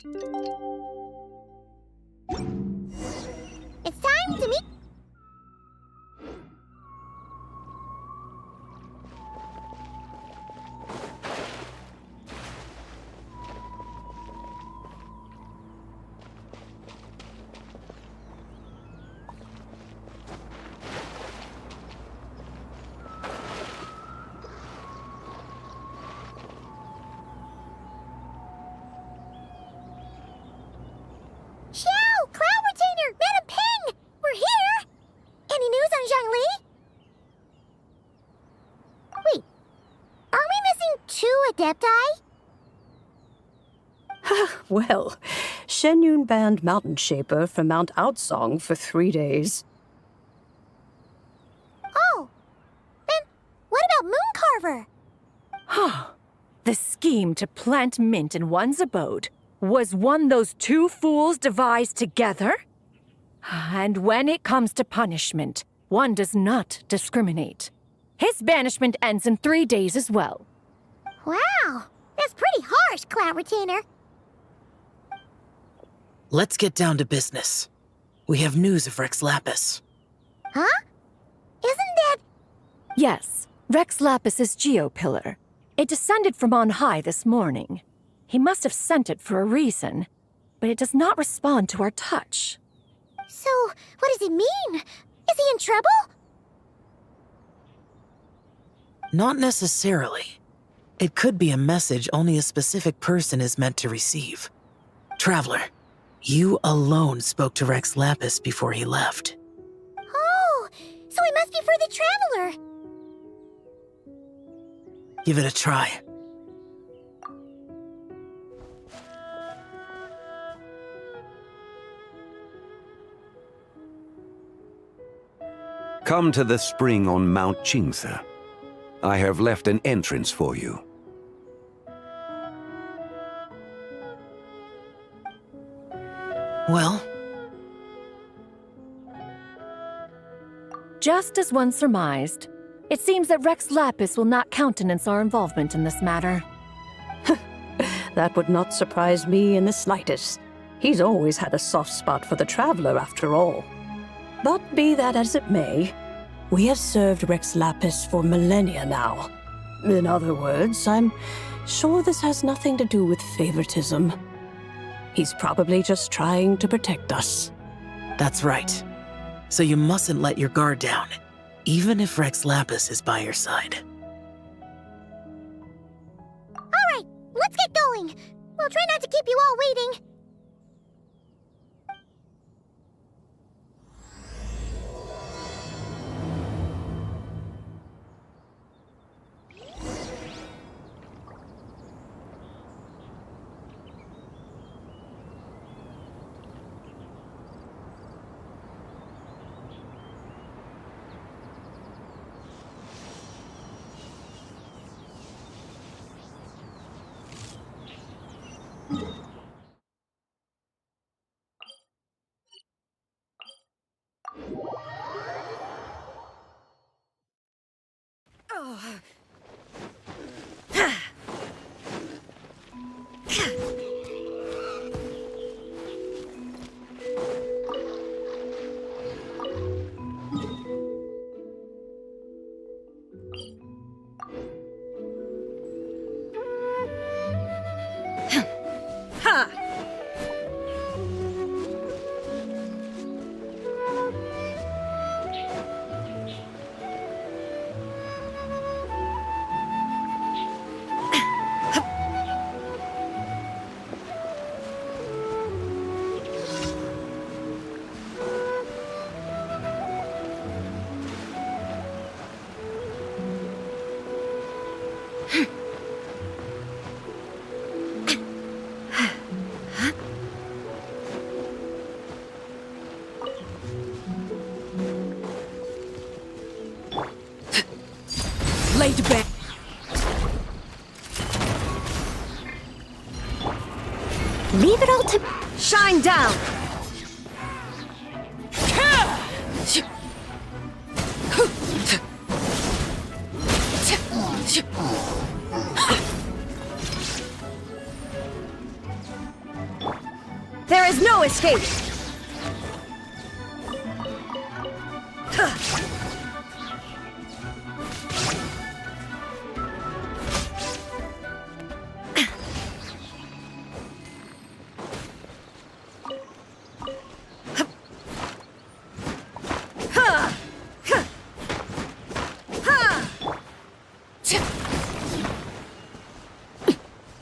It's time to meet. Cloud Retainer! Madam Ping! We're here! Any news on Zhangli? Wait, are we missing 2 Adepti? Well, Shenyun banned Mountain Shaper from Mount Outsong for 3 days. Oh, then what about Mooncarver? The scheme to plant mint in one's abode was one those 2 fools devised together? And when it comes to punishment, one does not discriminate. His banishment ends in 3 days as well. Wow, that's pretty harsh, Cloud Retainer. Let's get down to business. We have news of Rex Lapis. Huh? Isn't that... Yes, Rex Lapis's Geopillar. It descended from on high this morning. He must have sent it for a reason, but it does not respond to our touch. So, what does it mean? Is he in trouble? Not necessarily. It could be a message only a specific person is meant to receive. Traveler, you alone spoke to Rex Lapis before he left. Oh, so he must be for the Traveler. Give it a try. Come to the spring on Mount Qingse. I have left an entrance for you. Well, Just as one surmised, it seems that Rex Lapis will not countenance our involvement in this matter. That would not surprise me in the slightest. He's always had a soft spot for the Traveler, after all. But be that as it may, we have served Rex Lapis for millennia now. In other words, I'm sure this has nothing to do with favoritism. He's probably just trying to protect us. that's right. So you mustn't let your guard down, even if Rex Lapis is by your side. All right, let's get going. We'll try not to keep you all waiting. Laid back. Leave it all to... Shine down! escape!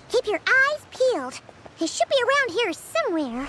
Keep your eyes peeled. He should be around here somewhere.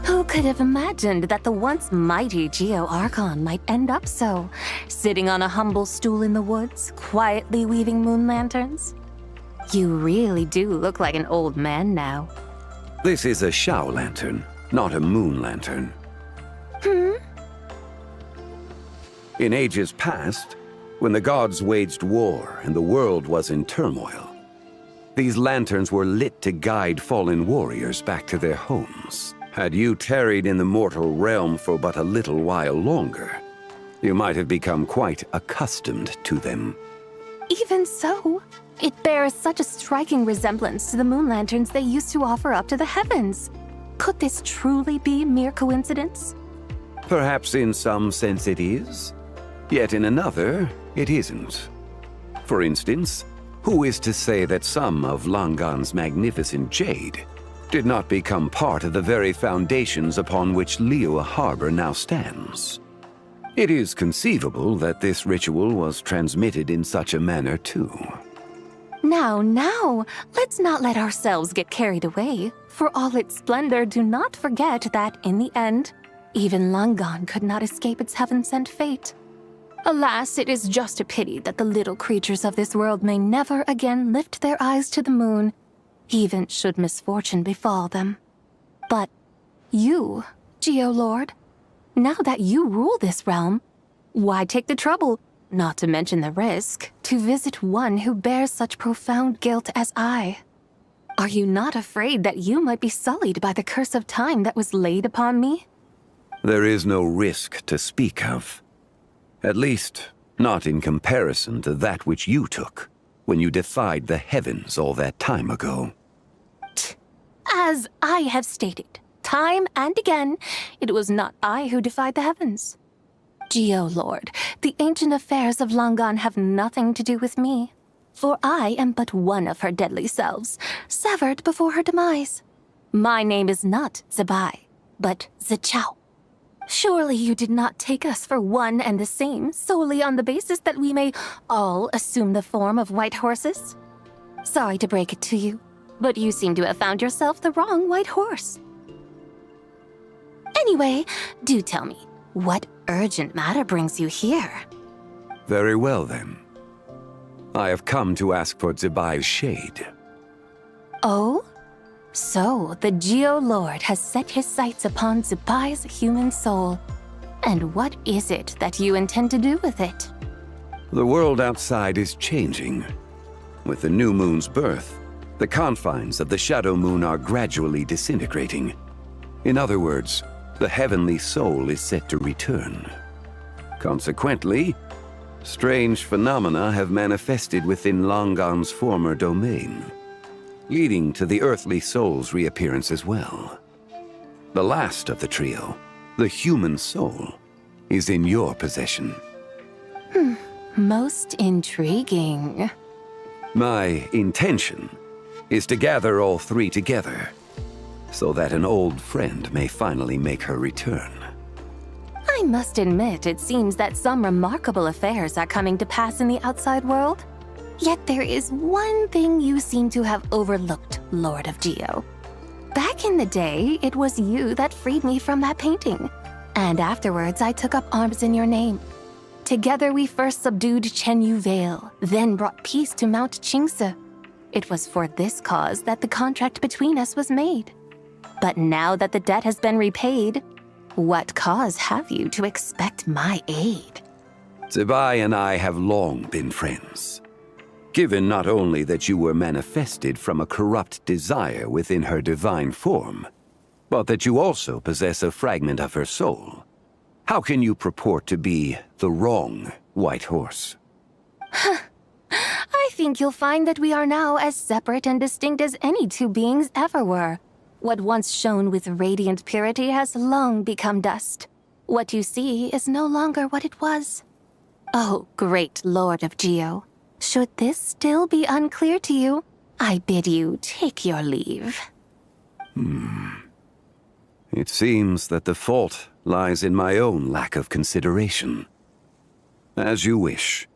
Who could have imagined that the once mighty Geo-Archon might end up so, sitting on a humble stool in the woods, quietly weaving moon lanterns? You really do look like an old man now. This is a Shao lantern, not a moon lantern. In ages past, when the gods waged war and the world was in turmoil, these lanterns were lit to guide fallen warriors back to their homes. Had you tarried in the mortal realm for but a little while longer, you might have become quite accustomed to them. Even so, it bears such a striking resemblance to the moon lanterns they used to offer up to the heavens. Could this truly be mere coincidence? Perhaps in some sense it is, yet in another, it isn't. For instance, who is to say that some of Langan's magnificent jade did not become part of the very foundations upon which Liyue Harbor now stands? It is conceivable that this ritual was transmitted in such a manner too. Now, let's not let ourselves get carried away. For all its splendor, do not forget that, in the end, even Langan could not escape its heaven-sent fate. Alas, it is just a pity that the little creatures of this world may never again lift their eyes to the moon, even should misfortune befall them. But you, Geo-Lord, now that you rule this realm, why take the trouble, not to mention the risk, to visit one who bears such profound guilt as I? Are you not afraid that you might be sullied by the curse of time that was laid upon me? There is no risk to speak of. At least, not in comparison to that which you took when you defied the heavens all that time ago. As I have stated, time and again, it was not I who defied the heavens. Geo-Lord, the ancient affairs of Langan have nothing to do with me, for I am but one of her deadly selves, severed before her demise. My name is not Zebai, but Zichao. Surely you did not take us for one and the same solely on the basis that we may all assume the form of white horses? Sorry to break it to you, but you seem to have found yourself the wrong white horse. Anyway, do tell me, what urgent matter brings you here? Very well then. I have come to ask for Zebai's shade. Oh? So, the Geo-Lord has set his sights upon Zebai's human soul. And what is it that you intend to do with it? The world outside is changing. With the new moon's birth, the confines of the shadow moon are gradually disintegrating. In other words, the heavenly soul is set to return. Consequently, strange phenomena have manifested within Langan's former domain. leading to the earthly soul's reappearance as well. The last of the trio, the human soul, is in your possession. Most intriguing. My intention is to gather all three together, so that an old friend may finally make her return. I must admit, it seems that some remarkable affairs are coming to pass in the outside world. Yet there is one thing you seem to have overlooked, Lord of Geo. Back in the day, it was you that freed me from that painting. And afterwards, I took up arms in your name. Together we first subdued Chenyu Vale, then brought peace to Mount Qingse. It was for this cause that the contract between us was made. But now that the debt has been repaid, what cause have you to expect my aid? Zibai and I have long been friends. Given not only that you were manifested from a corrupt desire within her divine form, but that you also possess a fragment of her soul, how can you purport to be the wrong White Horse? I think you'll find that we are now as separate and distinct as any two beings ever were. What once shone with radiant purity has long become dust. What you see is no longer what it was. Oh, great Lord of Geo, should this still be unclear to you, I bid you take your leave. It seems that the fault lies in my own lack of consideration. As you wish.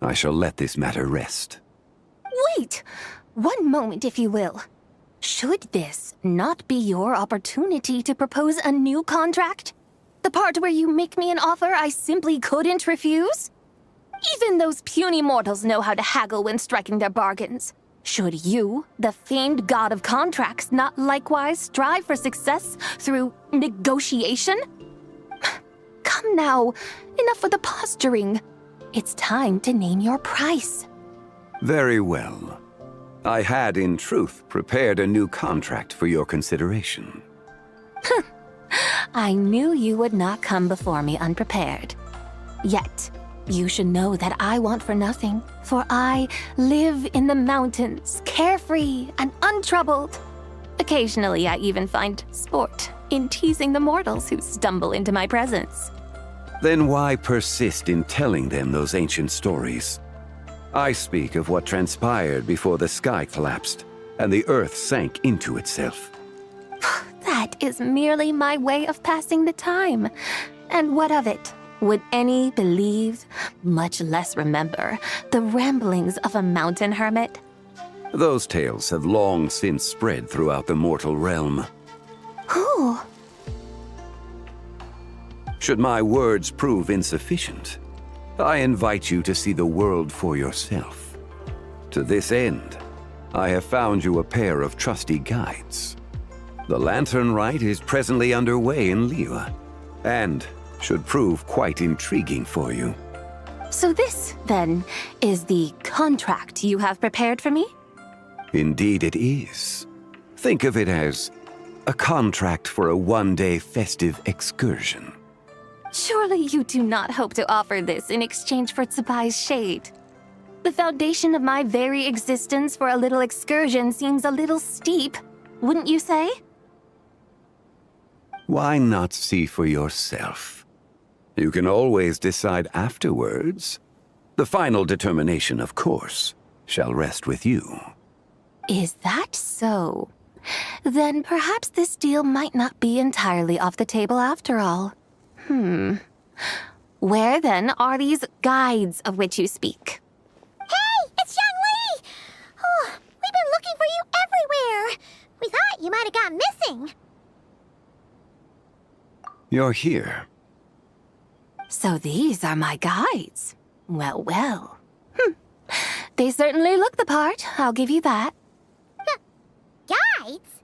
I shall let this matter rest. Wait! One moment, if you will. Should this not be your opportunity to propose a new contract? The part where you make me an offer I simply couldn't refuse? Even those puny mortals know how to haggle when striking their bargains. Should you, the famed god of contracts, not likewise strive for success through negotiation? Come now, enough with the posturing. It's time to name your price. Very well. I had, in truth, prepared a new contract for your consideration. I knew you would not come before me unprepared. Yet, you should know that I want for nothing, for I live in the mountains, carefree and untroubled. Occasionally, I even find sport in teasing the mortals who stumble into my presence. Then why persist in telling them those ancient stories? I speak of what transpired before the sky collapsed and the earth sank into itself. That is merely my way of passing the time. And what of it? Would any believe, much less remember, the ramblings of a mountain hermit? Those tales have long since spread throughout the mortal realm. Who? Should my words prove insufficient, I invite you to see the world for yourself. To this end, I have found you a pair of trusty guides. The lantern rite is presently underway in Liyue, and should prove quite intriguing for you. So this, then, is the contract you have prepared for me? Indeed it is. Think of it as a contract for a one-day festive excursion. Surely you do not hope to offer this in exchange for Tsubai's shade. The foundation of my very existence for a little excursion seems a little steep, wouldn't you say? Why not see for yourself? You can always decide afterwards. The final determination, of course, shall rest with you. Is that so? Then perhaps this deal might not be entirely off the table after all. Where then are these guides of which you speak? Hey, it's Xiangli! Oh, we've been looking for you everywhere. We thought you might have gone missing. You're here. So these are my guides. Well, well. They certainly look the part, I'll give you that. Guides?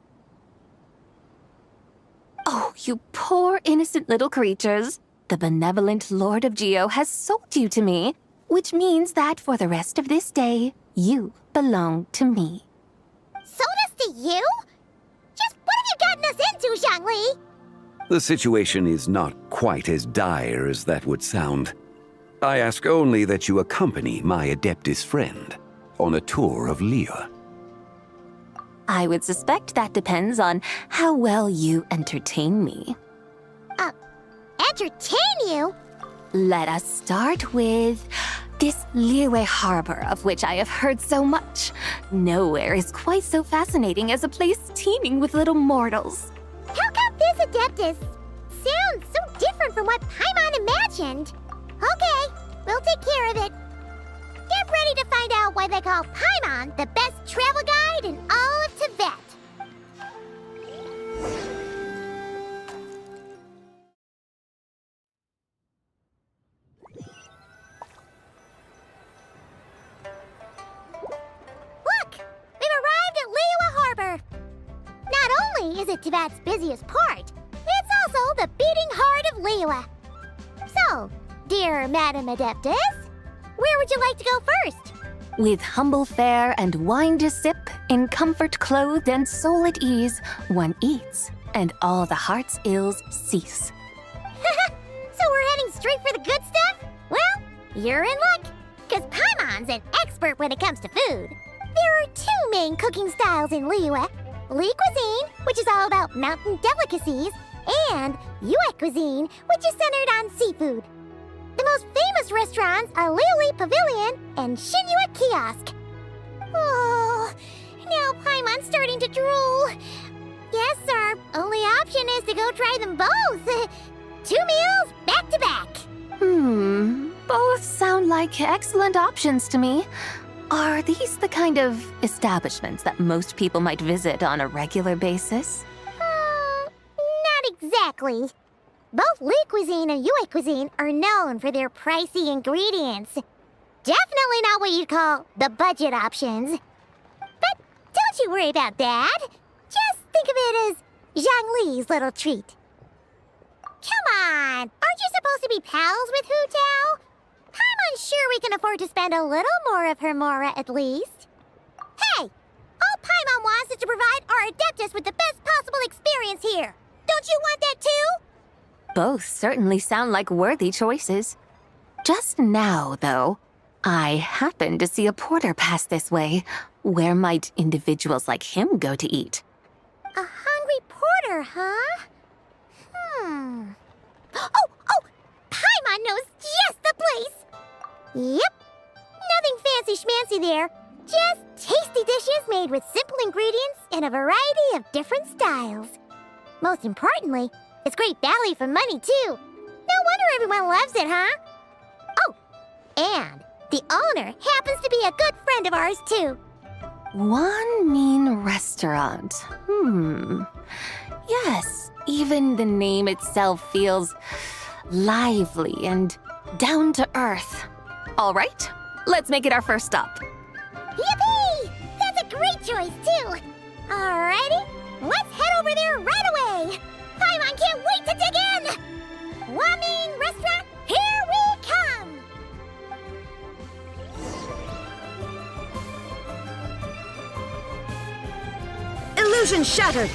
Oh, you poor innocent little creatures. The benevolent Lord of Geo has sold you to me, which means that for the rest of this day, you belong to me. Sold us to you? Just what have you gotten us into, Xiangli? The situation is not quite as dire as that would sound. I ask only that you accompany my Adeptus friend on a tour of Liyue. I would suspect that depends on how well you entertain me. Entertain you? Let us start with this Liyue Harbor, of which I have heard so much. Nowhere is quite so fascinating as a place teeming with little mortals. How come this Adeptus sounds so different from what Paimon imagined? Okay, we'll take care of it. Get ready to find out why they call Paimon the best travel guide in all of Tibet. Look! We've arrived at Liyue Harbor. Not only is it Tibet's busiest port, it's also the beating heart of Liyue. So, dear Madam Adeptus, where would you like to go first? With humble fare and wine to sip, in comfort clothed and soul at ease, one eats, and all the heart's ills cease. So we're heading straight for the good stuff? Well, you're in luck, because Paimon's an expert when it comes to food. There are two main cooking styles in Liyue. Li cuisine, which is all about mountain delicacies, and Yue cuisine, which is centered on seafood. The most famous restaurants are Liuli Pavilion and Shinyue Kiosk. Oh, now Paimon's starting to drool. Guess our only option is to go try them both. 2 meals back to back. Both sound like excellent options to me. Are these the kind of establishments that most people might visit on a regular basis? Not exactly. Both Li cuisine and Yue cuisine are known for their pricey ingredients. Definitely not what you'd call the budget options. But don't you worry about that. Just think of it as Zhang Li's little treat. Come on, aren't you supposed to be pals with Hu Tao? I'm unsure we can afford to spend a little more of her mora at least. Hey, all Paimon wants is to provide our Adeptus with the best possible experience here. Don't you want that too? Both certainly sound like worthy choices. Just now, though, I happened to see a porter pass this way. Where might individuals like him go to eat? A hungry porter, huh? Oh! Paimon knows just the place! Yep. Nothing fancy schmancy there. Just tasty dishes made with simple ingredients in a variety of different styles. Most importantly, it's great value for money, too. No wonder everyone loves it, huh? Oh, and the owner happens to be a good friend of ours, too. One mean restaurant. Yes, even the name itself feels lively and down to earth. All right, let's make it our first stop. Yippee! That's a great choice, too. Alrighty, let's head over there right away. Paimon can't wait to dig in. Wamin Restaurant, here we come. Illusion shattered!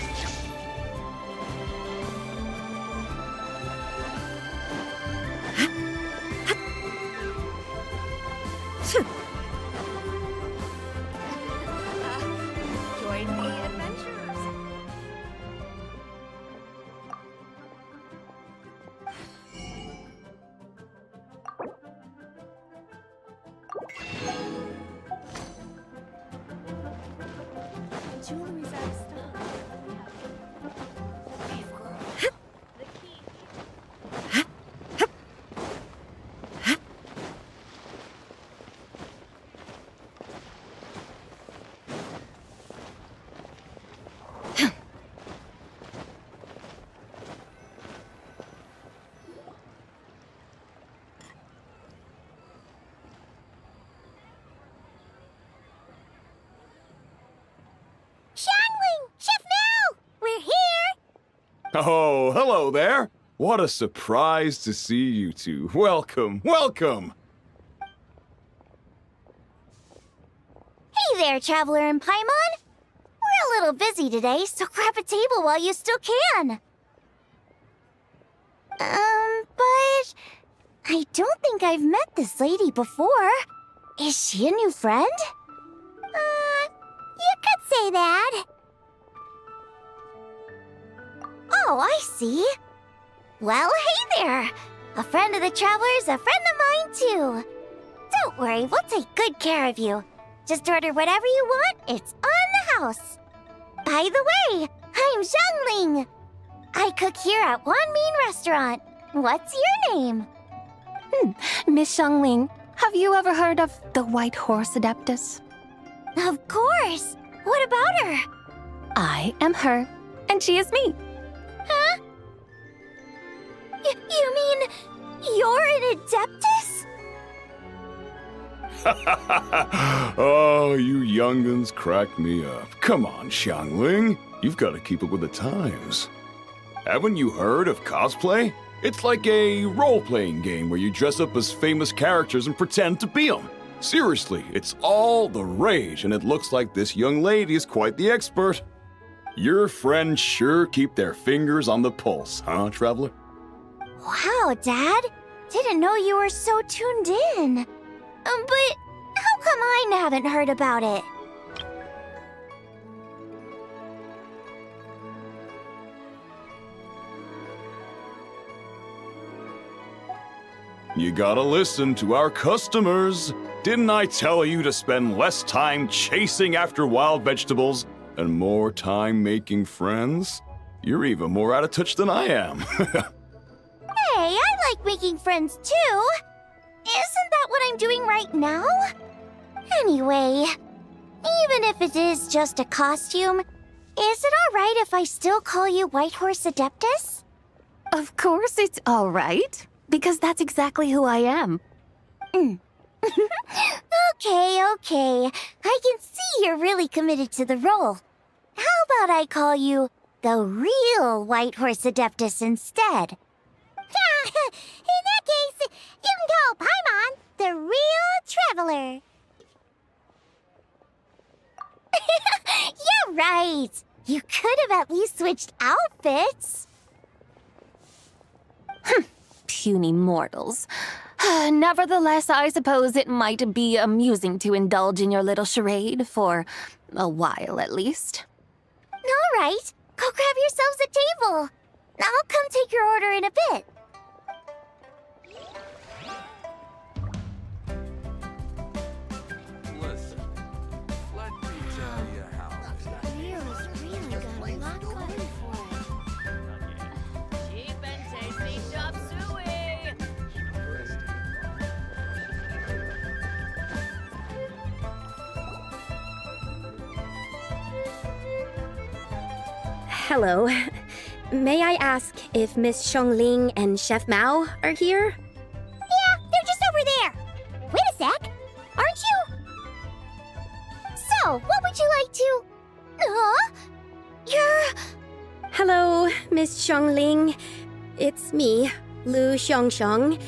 Join me, adventurers! Jewelry's out of stock. The key. Shangling! Chef Mel! We're here! Oh, hello there. What a surprise to see you two. Welcome, welcome. Hey there, Traveler and Paimon. We're a little busy today, so grab a table while you still can. But I don't think I've met this lady before. Is she a new friend? You could say that. Oh, I see. Well, hey there. A friend of the Traveler's a friend of mine, too. Don't worry, we'll take good care of you. Just order whatever you want, it's on the house. By the way, I'm Zhangling. I cook here at Wanmin Restaurant. What's your name? Miss Xiangling, have you ever heard of the White Horse Adeptus? Of course. What about her? I am her, and she is me. Huh? You mean you're an Adeptus? Oh, you young'uns crack me up. Come on, Xiangling. You've got to keep up with the times. Haven't you heard of cosplay? It's like a role-playing game where you dress up as famous characters and pretend to be them. Seriously, it's all the rage, and it looks like this young lady is quite the expert. Your friends sure keep their fingers on the pulse, huh, Traveler? Wow, Dad. Didn't know you were so tuned in. But how come I haven't heard about it? You gotta listen to our customers. Didn't I tell you to spend less time chasing after wild vegetables and more time making friends? You're even more out of touch than I am. Hey, I like making friends too. Isn't that what I'm doing right now? Anyway, even if it is just a costume, is it alright if I still call you White Horse Adeptus? Of course it's all right, because that's exactly who I am. Okay. I can see you're really committed to the role. How about I call you the real White Horse Adeptus instead? In that case, you can call Paimon the real Traveler. You're right. You could have at least switched outfits. Puny mortals. Nevertheless, I suppose it might be amusing to indulge in your little charade for a while at least. All right, go grab yourselves a table. I'll come take your order in a bit. Listen, let me tell you how Cheap and tasty chop suey. Hello. May I ask if Miss Xiangling and Chef Mao are here? Yeah, they're just over there. Wait a sec. Aren't you? So, what would you like to... Huh? You're... Hello, Miss Xiangling. It's me, Lu Xiangxiang,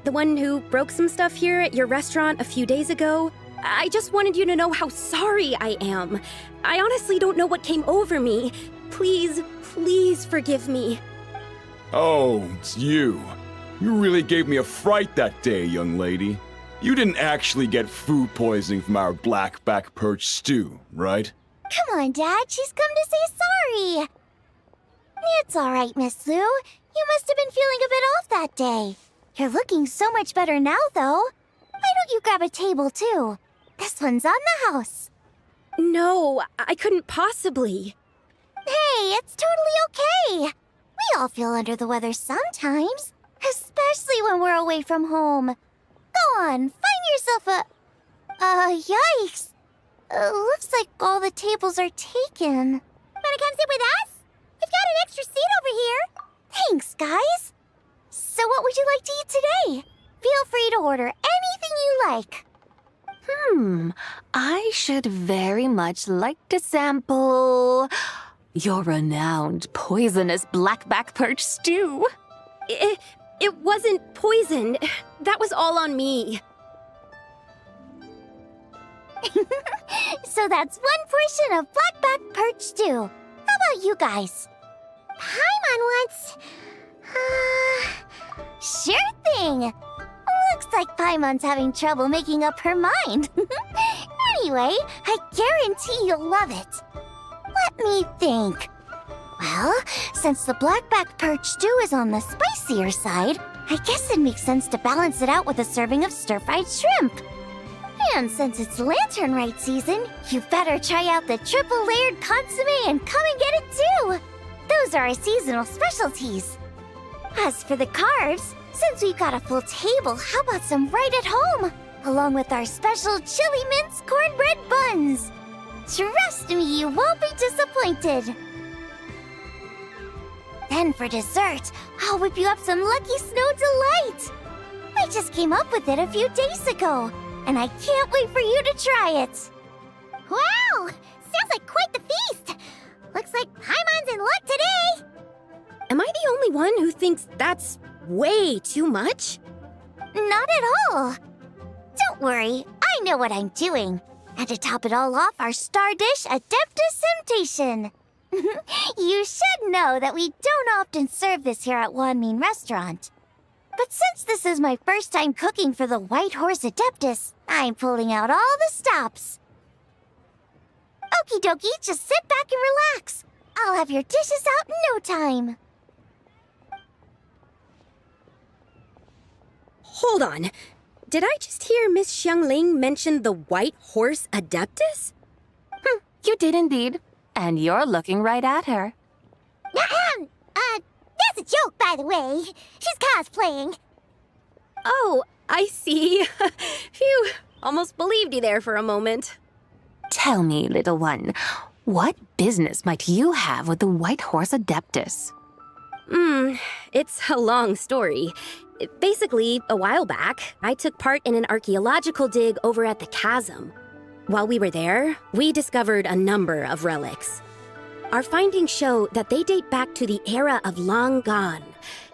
the one who broke some stuff here at your restaurant a few days ago. I just wanted you to know how sorry I am. I honestly don't know what came over me. Please forgive me. Oh, it's you. You really gave me a fright that day, young lady. You didn't actually get food poisoning from our black-back perch stew, right? Come on, Dad. She's come to say sorry. It's all right, Miss Lu. You must have been feeling a bit off that day. You're looking so much better now, though. Why don't you grab a table, too? This one's on the house. No, I couldn't possibly. Hey, it's totally okay. We all feel under the weather sometimes, especially when we're away from home. Go on, find yourself a... yikes. Looks like all the tables are taken. Wanna come sit with us? We've got an extra seat over here. Thanks, guys. So what would you like to eat today? Feel free to order anything you like. I should very much like to sample your renowned poisonous blackback perch stew. It wasn't poisoned. That was all on me. So that's one portion of blackback perch stew. How about you guys? Paimon wants... Sure thing. Looks like Paimon's having trouble making up her mind. Anyway, I guarantee you'll love it. Let me think. Well, since the blackback perch stew is on the spicier side, I guess it makes sense to balance it out with a serving of stir-fried shrimp. And since it's lantern rite season, you better try out the triple-layered consommé and come and get it too! Those are our seasonal specialties. As for the carbs, since we've got a full table, how about some right at home? Along with our special chili mince cornbread buns. Trust me, you won't be disappointed. Then for dessert, I'll whip you up some Lucky Snow Delight. I just came up with it a few days ago, and I can't wait for you to try it. Wow! Sounds like quite the feast! Looks like Paimon's in luck today! Am I the only one who thinks that's way too much? Not at all. Don't worry, I know what I'm doing. And to top it all off, our star dish, Adeptus Temptation. You should know that we don't often serve this here at Wanmin Restaurant. But since this is my first time cooking for the White Horse Adeptus, I'm pulling out all the stops. Okie dokie, just sit back and relax. I'll have your dishes out in no time. Hold on. Did I just hear Miss Xiangling mention the White Horse Adeptus? You did indeed. And you're looking right at her. That's a joke, by the way. She's cosplaying. Oh, I see. Phew, almost believed you there for a moment. Tell me, little one, what business might you have with the White Horse Adeptus? It's a long story. Basically, a while back, I took part in an archaeological dig over at the chasm. While we were there, we discovered a number of relics. Our findings show that they date back to the era of Long Gone,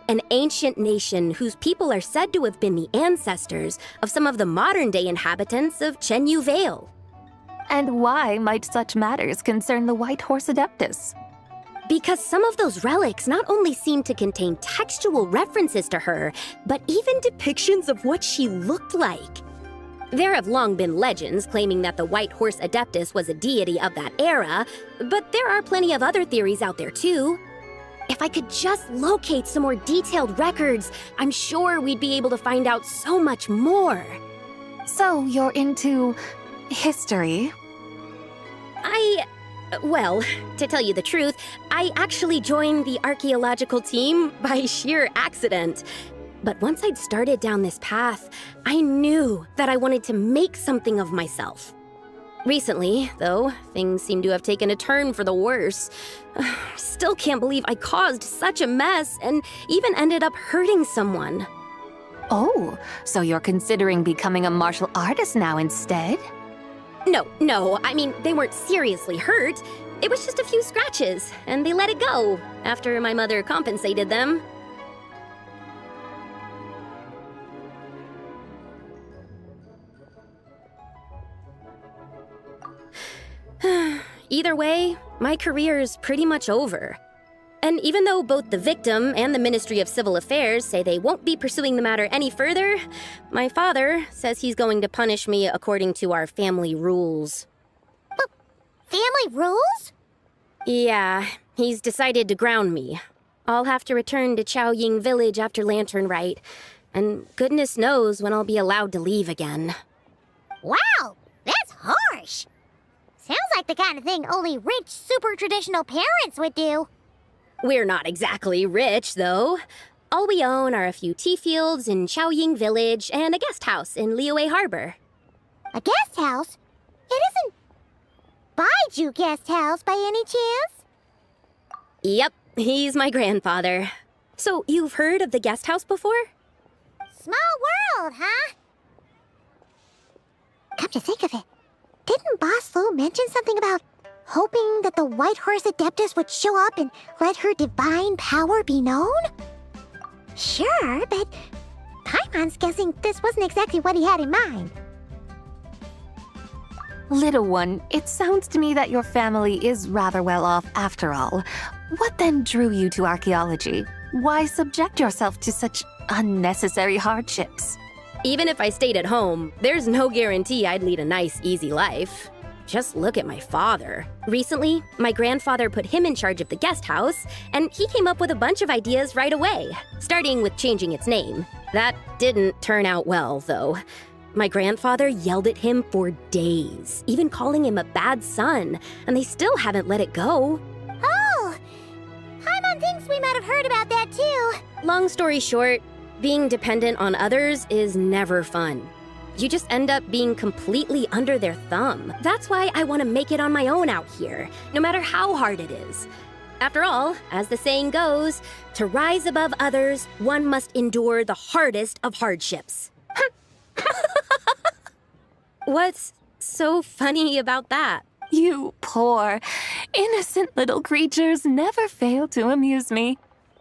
an ancient nation whose people are said to have been the ancestors of some of the modern-day inhabitants of Chenyu Vale. And why might such matters concern the White Horse Adeptus? Because some of those relics not only seem to contain textual references to her, but even depictions of what she looked like. There have long been legends claiming that the White Horse Adeptus was a deity of that era, but there are plenty of other theories out there too. If I could just locate some more detailed records, I'm sure we'd be able to find out so much more. So you're into history? Well, to tell you the truth, I actually joined the archaeological team by sheer accident. But once I'd started down this path, I knew that I wanted to make something of myself. Recently, though, things seem to have taken a turn for the worse. Still can't believe I caused such a mess and even ended up hurting someone. Oh, so you're considering becoming a martial artist now instead? No, I mean, they weren't seriously hurt. It was just a few scratches, and they let it go after my mother compensated them. Either way, my career is pretty much over. And even though both the victim and the Ministry of Civil Affairs say they won't be pursuing the matter any further, my father says he's going to punish me according to our family rules. Family rules? Yeah, he's decided to ground me. I'll have to return to Chaoying Village after Lantern Rite, and goodness knows when I'll be allowed to leave again. Wow, that's harsh. Sounds like the kind of thing only rich, super traditional parents would do. We're not exactly rich, though. All we own are a few tea fields in Chaoying Village and a guest house in Liyue Harbor. A guest house? It isn't Baiju Guest House by any chance? Yep, he's my grandfather. So you've heard of the guest house before? Small world, huh? Come to think of it, didn't Boss Lu mention something about hoping that the White Horse Adeptus would show up and let her divine power be known? Sure, but Paimon's guessing this wasn't exactly what he had in mind. Little one, it sounds to me that your family is rather well off after all. What then drew you to archaeology? Why subject yourself to such unnecessary hardships? Even if I stayed at home, there's no guarantee I'd lead a nice, easy life. just look at my father. Recently, my grandfather put him in charge of the guest house, and he came up with a bunch of ideas right away, starting with changing its name. That didn't turn out well, though. My grandfather yelled at him for days, even calling him a bad son, and they still haven't let it go. Oh! Paimon thinks we might have heard about that too. Long story short, being dependent on others is never fun. You just end up being completely under their thumb. That's why I want to make it on my own out here, no matter how hard it is. After all, as the saying goes, to rise above others, one must endure the hardest of hardships. What's so funny about that? You poor, innocent little creatures never fail to amuse me.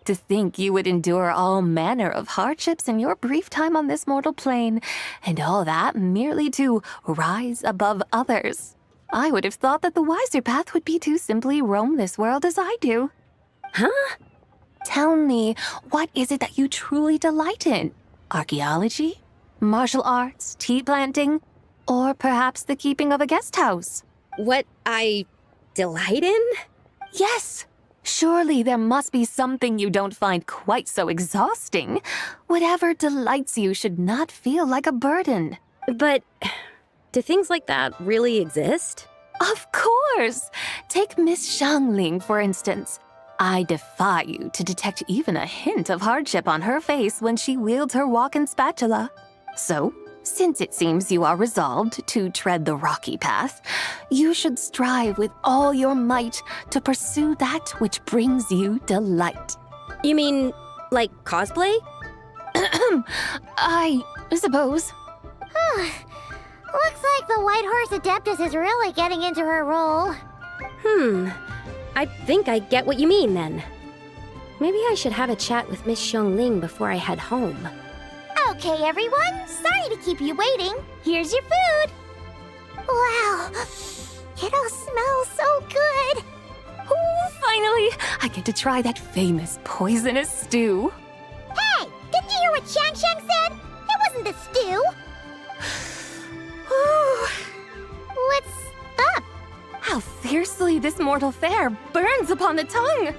To think you would endure all manner of hardships in your brief time on this mortal plane, and all that merely to rise above others. I would have thought that the wiser path would be to simply roam this world as I do. Huh? Tell me, what is it that you truly delight in? Archaeology? Martial arts? Tea planting? Or perhaps the keeping of a guest house? What I delight in? Yes! Surely there must be something you don't find quite so exhausting. Whatever delights you should not feel like a burden. But do things like that really exist? Of course! Take Miss Xiangling, for instance. I defy you to detect even a hint of hardship on her face when she wields her walking spatula. So, since it seems you are resolved to tread the rocky path, you should strive with all your might to pursue that which brings you delight. You mean, like cosplay? I suppose. Looks like the White Horse Adeptus is really getting into her role. I think I get what you mean then. Maybe I should have a chat with Miss Xiangling before I head home. Okay, everyone. Sorry to keep you waiting. Here's your food. Wow. It all smells so good. Oh, finally! I get to try that famous poisonous stew. Hey, didn't you hear what Shang Shang said? It wasn't the stew. What's up? How fiercely this mortal fare burns upon the tongue!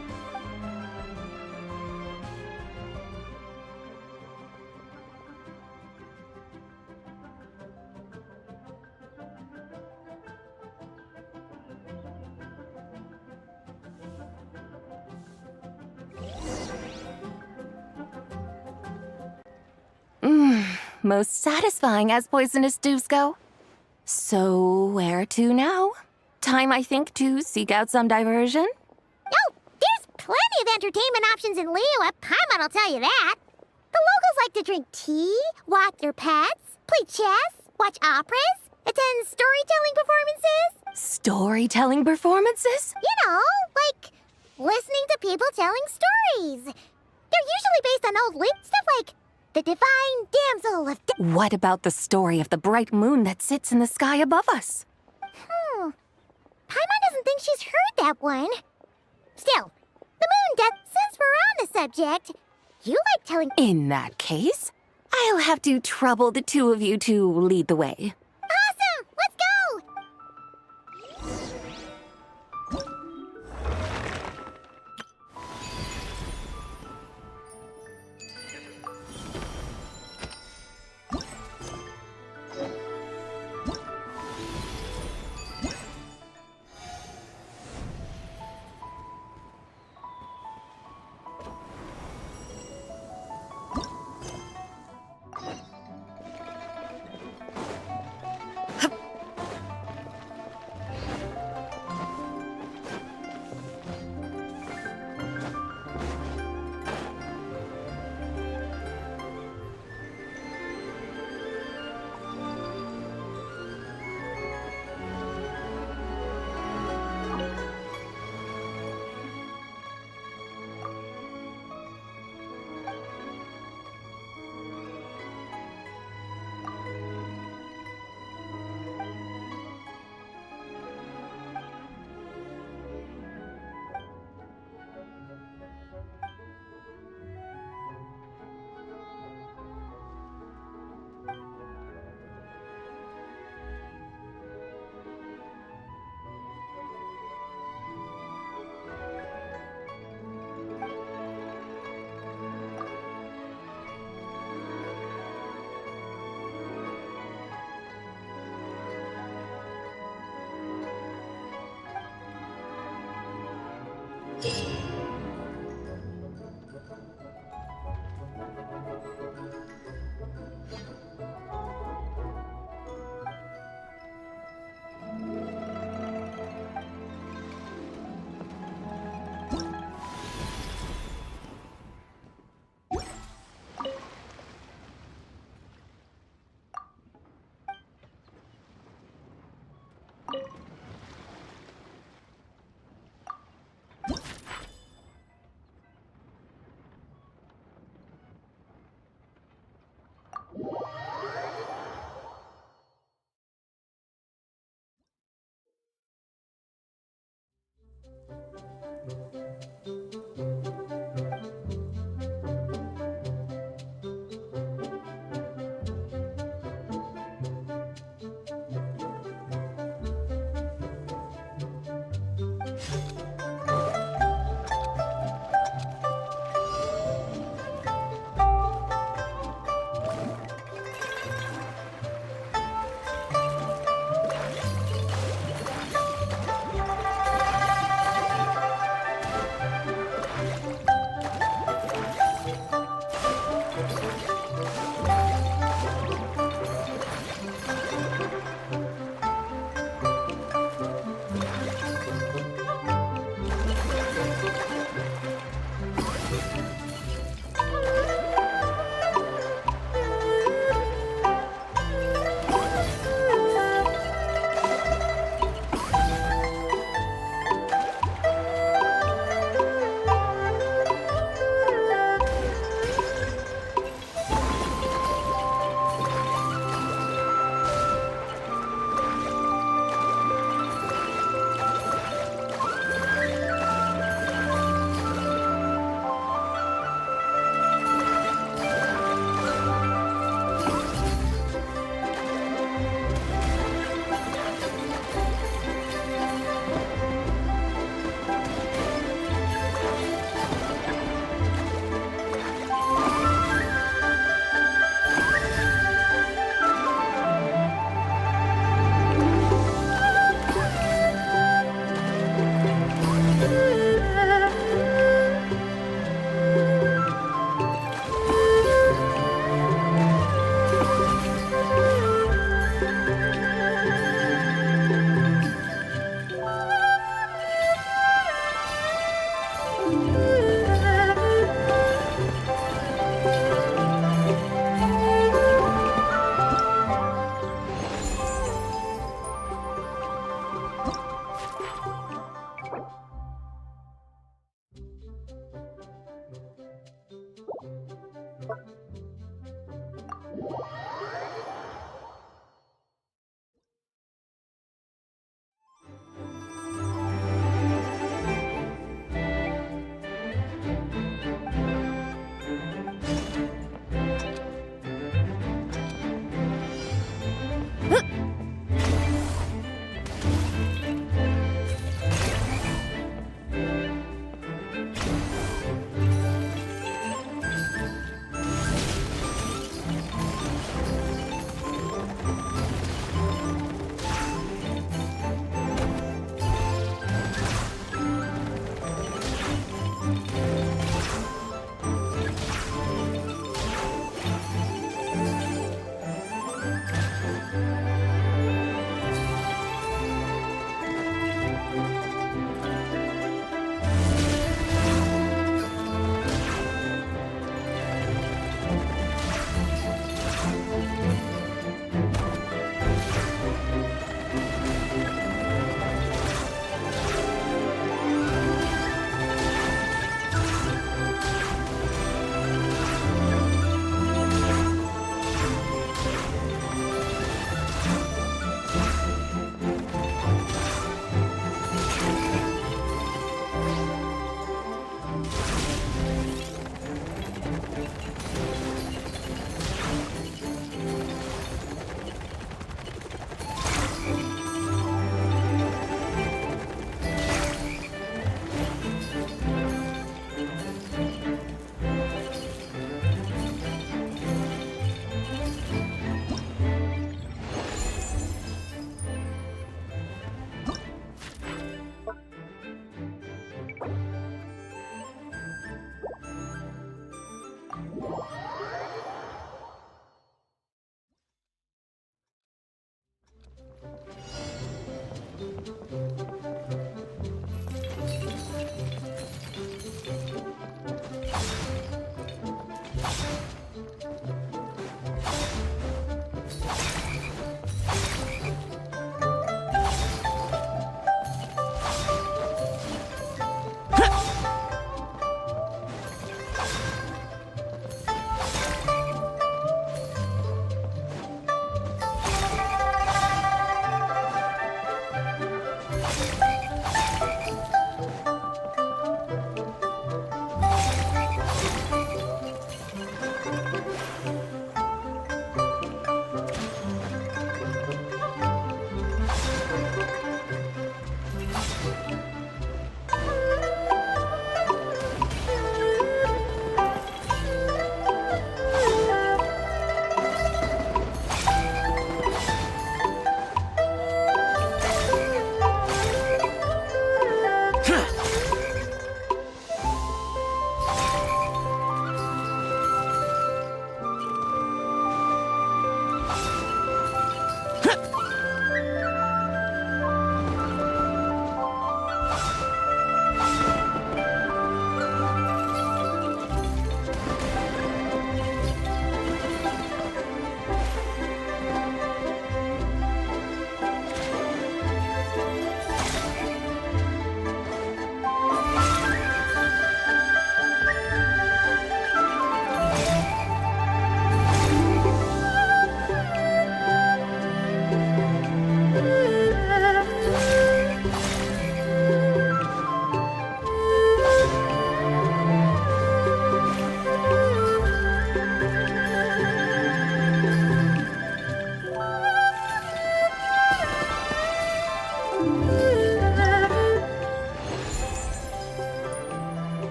Most satisfying as poisonous stews go. So, where to now? Time, I think, to seek out some diversion? Oh, there's plenty of entertainment options in Liyue. Paimon will tell you that. The locals like to drink tea, walk their pets, play chess, watch operas, attend storytelling performances. Storytelling performances? You know, like listening to people telling stories. They're usually based on old stuff like the Divine Damsel of What about the story of the bright moon that sits in the sky above us? Paimon doesn't think she's heard that one. Still, the moon death, since we're on the subject, you like telling... In that case, I'll have to trouble the two of you to lead the way. Awesome! Let's go!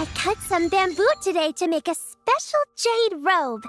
I cut some bamboo today to make a special jade robe.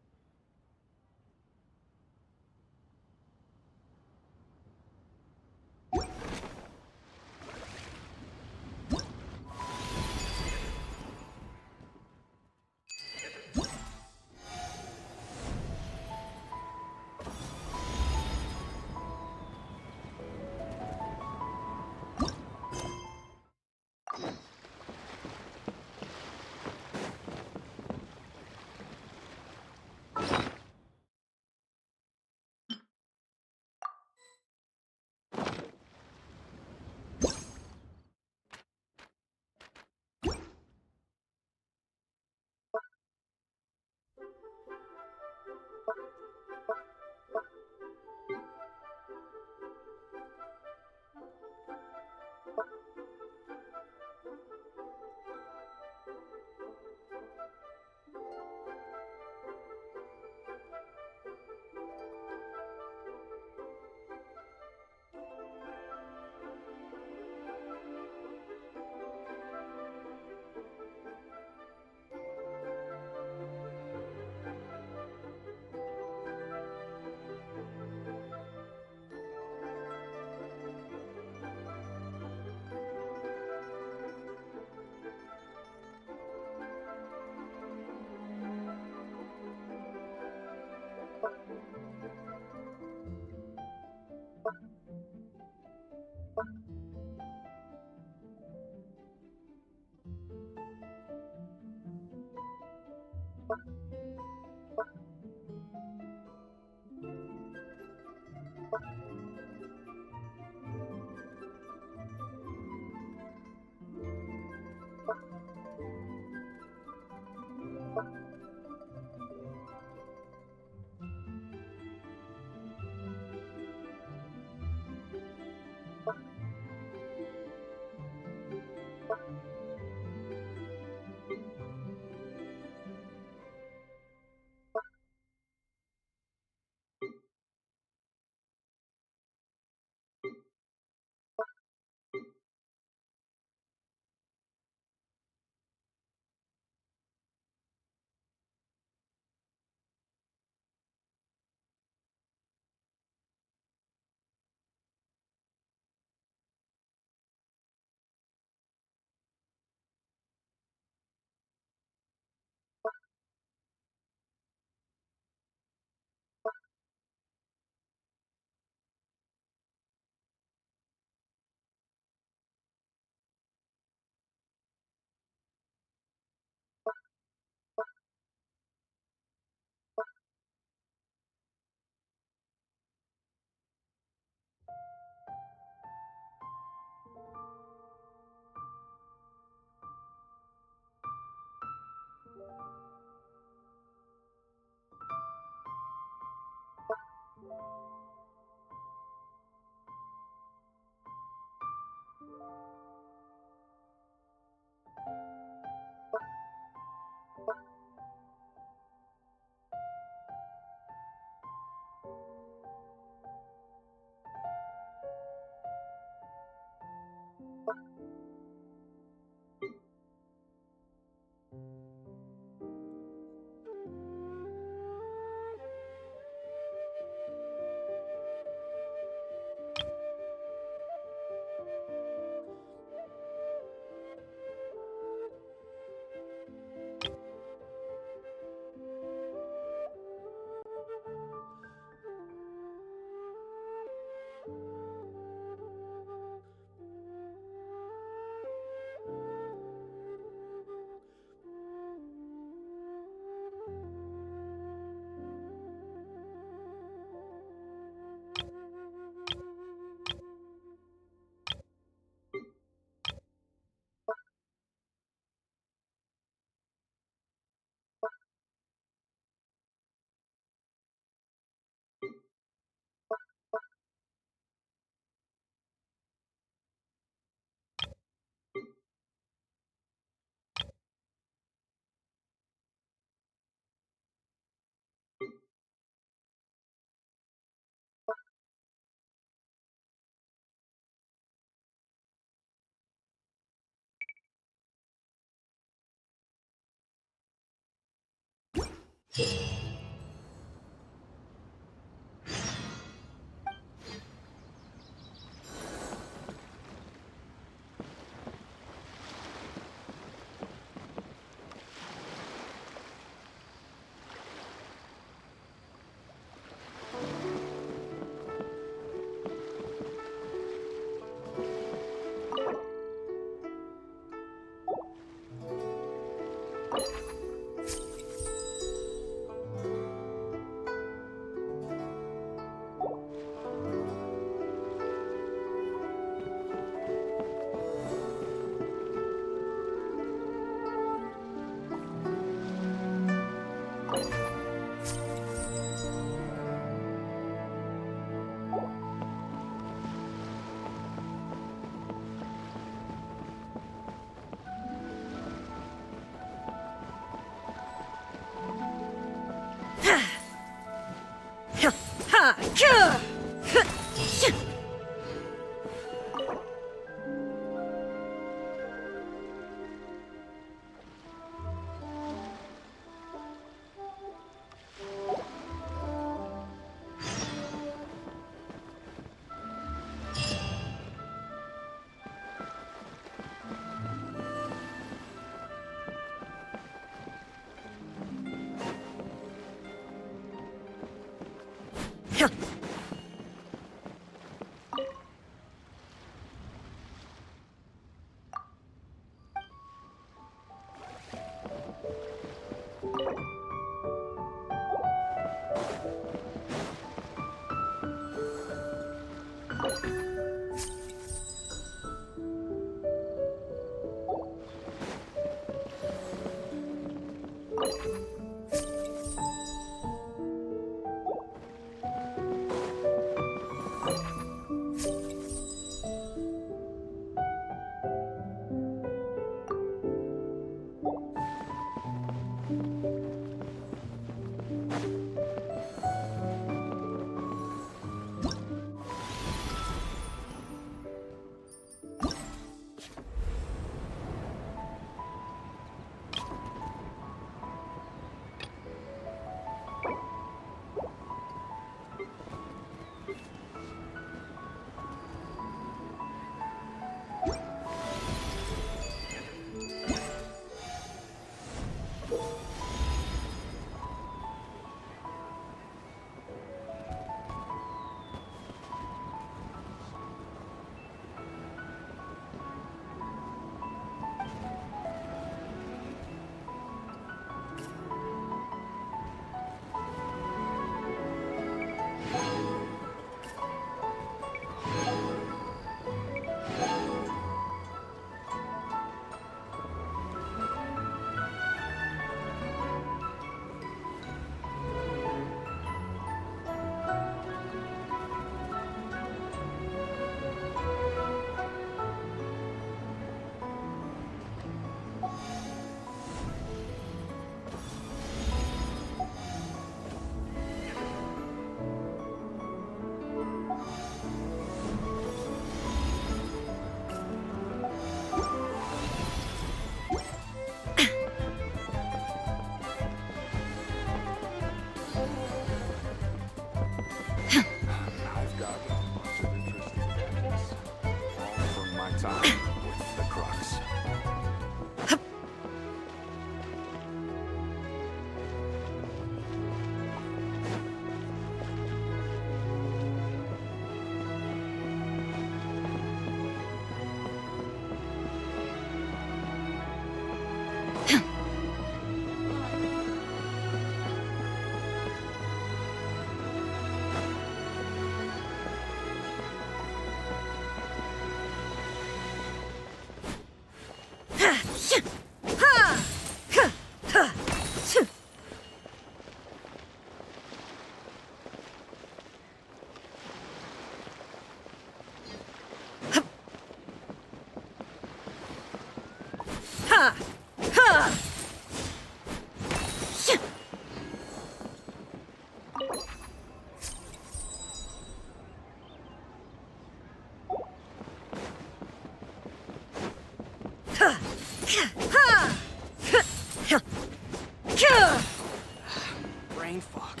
Brain fog.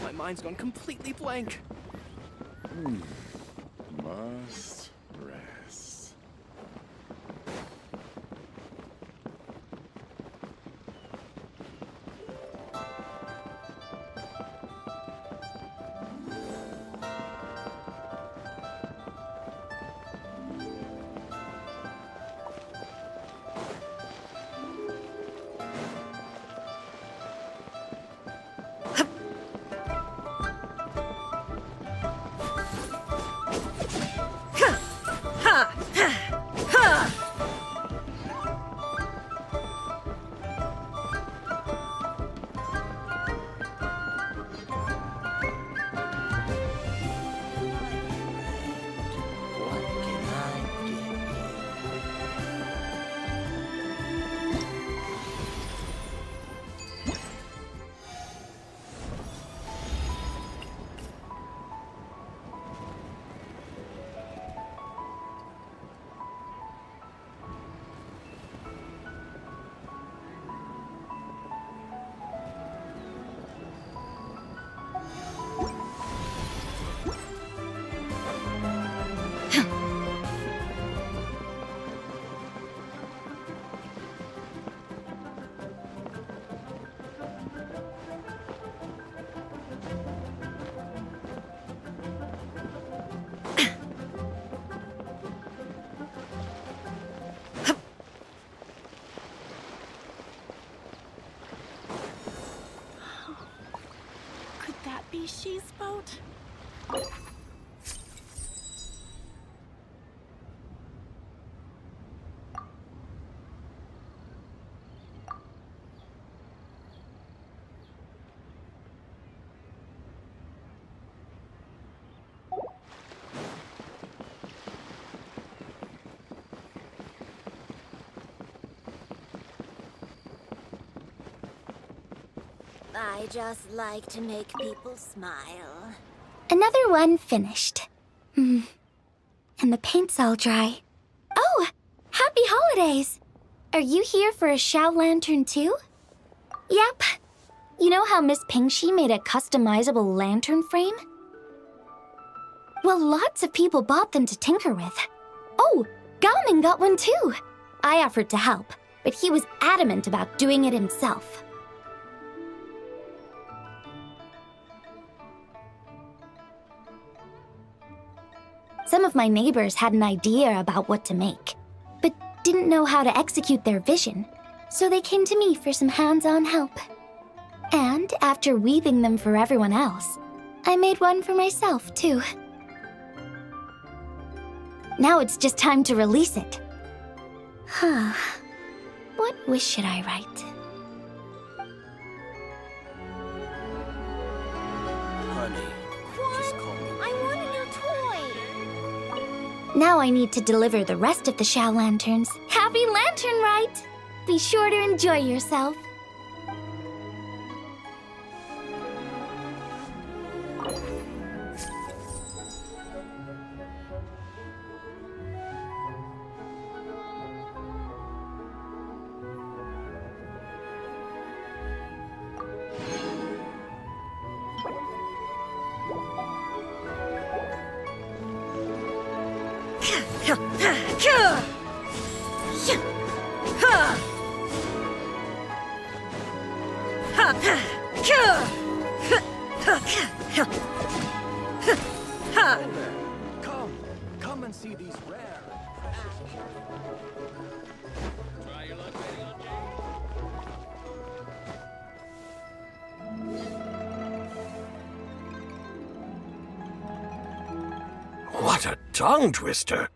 My mind's gone completely blank. Must rest. What can I give you? Could that be She's boat? I just like to make people smile. Another one finished. And the paint's all dry. Oh, happy holidays! Are you here for a Shao Lantern too? Yep. You know how Miss Pingshi made a customizable lantern frame? Well, lots of people bought them to tinker with. Oh, Gaoming got one too. I offered to help, but he was adamant about doing it himself. Some of my neighbors had an idea about what to make, but didn't know how to execute their vision, so they came to me for some hands-on help. And after weaving them for everyone else, I made one for myself, too. Now it's just time to release it. Huh. What wish should I write? Honey, just call me. I want a new toy! Now I need to deliver the rest of the Shao Lanterns. Happy Lantern Rite! Be sure to enjoy yourself. Come and see these rare. What a tongue twister!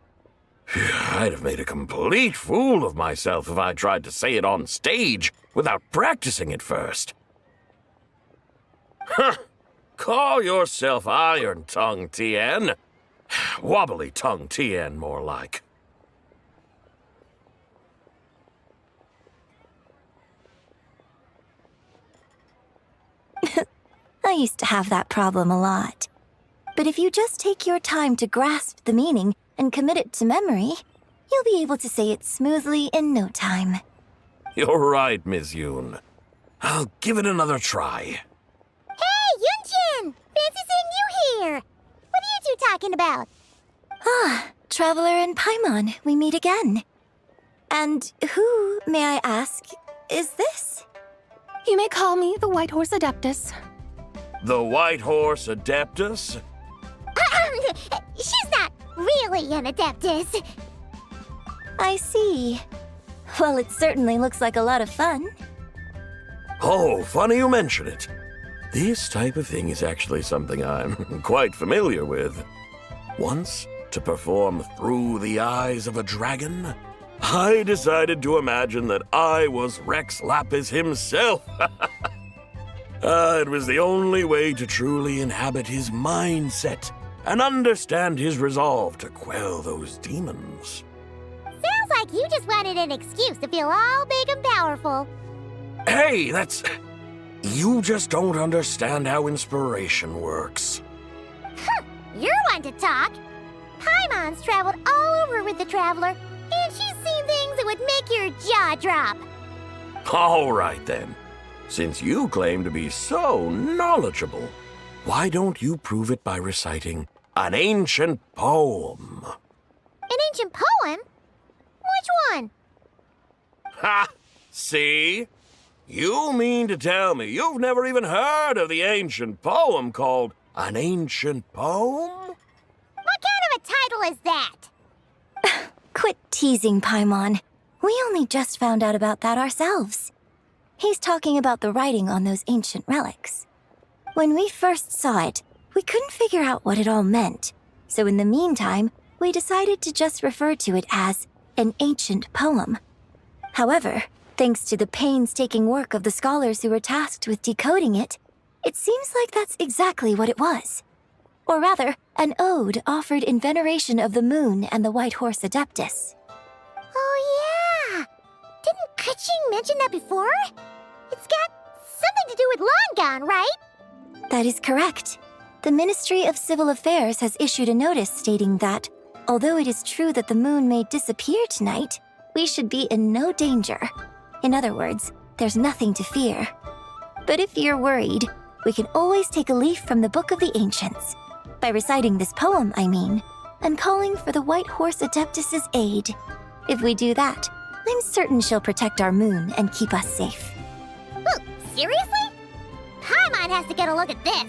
I'd have made a complete fool of myself if I tried to say it on stage without practicing it first. Huh. Call yourself Iron Tongue, Tien. Wobbly Tongue, Tien, more like. I used to have that problem a lot. But if you just take your time to grasp the meaning and commit it to memory, you'll be able to say it smoothly in no time. You're right, Miss Yoon. I'll give it another try. Hey, Yunjin! Fancy seeing you here! What are you two talking about? Ah, Traveler and Paimon, we meet again. And who, may I ask, is this? You may call me the White Horse Adeptus. The White Horse Adeptus? She's not really an Adeptus. I see. Well, it certainly looks like a lot of fun. Oh, funny you mention it. This type of thing is actually something I'm quite familiar with. Once, to perform Through the Eyes of a Dragon, I decided to imagine that I was Rex Lapis himself. It was the only way to truly inhabit his mindset and understand his resolve to quell those demons. Sounds like you just wanted an excuse to feel all big and powerful. Hey, that's... You just don't understand how inspiration works. You're one to talk. Paimon's traveled all over with the Traveler, and she's seen things that would make your jaw drop. All right, then. Since you claim to be so knowledgeable, why don't you prove it by reciting an ancient poem? An ancient poem? Which one? Ha! See? You mean to tell me you've never even heard of the ancient poem called An Ancient Poem? What kind of a title is that? Quit teasing, Paimon. We only just found out about that ourselves. He's talking about the writing on those ancient relics. When we first saw it, we couldn't figure out what it all meant. So in the meantime, we decided to just refer to it as an ancient poem. However, thanks to the painstaking work of the scholars who were tasked with decoding it, it seems like that's exactly what it was. Or rather, an ode offered in veneration of the moon and the White Horse Adeptus. Oh, yeah! Didn't Kuching mention that before? It's got something to do with Longon, right? That is correct. The Ministry of Civil Affairs has issued a notice stating that, although it is true that the moon may disappear tonight, we should be in no danger. In other words, there's nothing to fear. But if you're worried, we can always take a leaf from the Book of the Ancients. By reciting this poem, I mean, and calling for the White Horse Adeptus's aid. If we do that, I'm certain she'll protect our moon and keep us safe. Oh, seriously? Paimon has to get a look at this.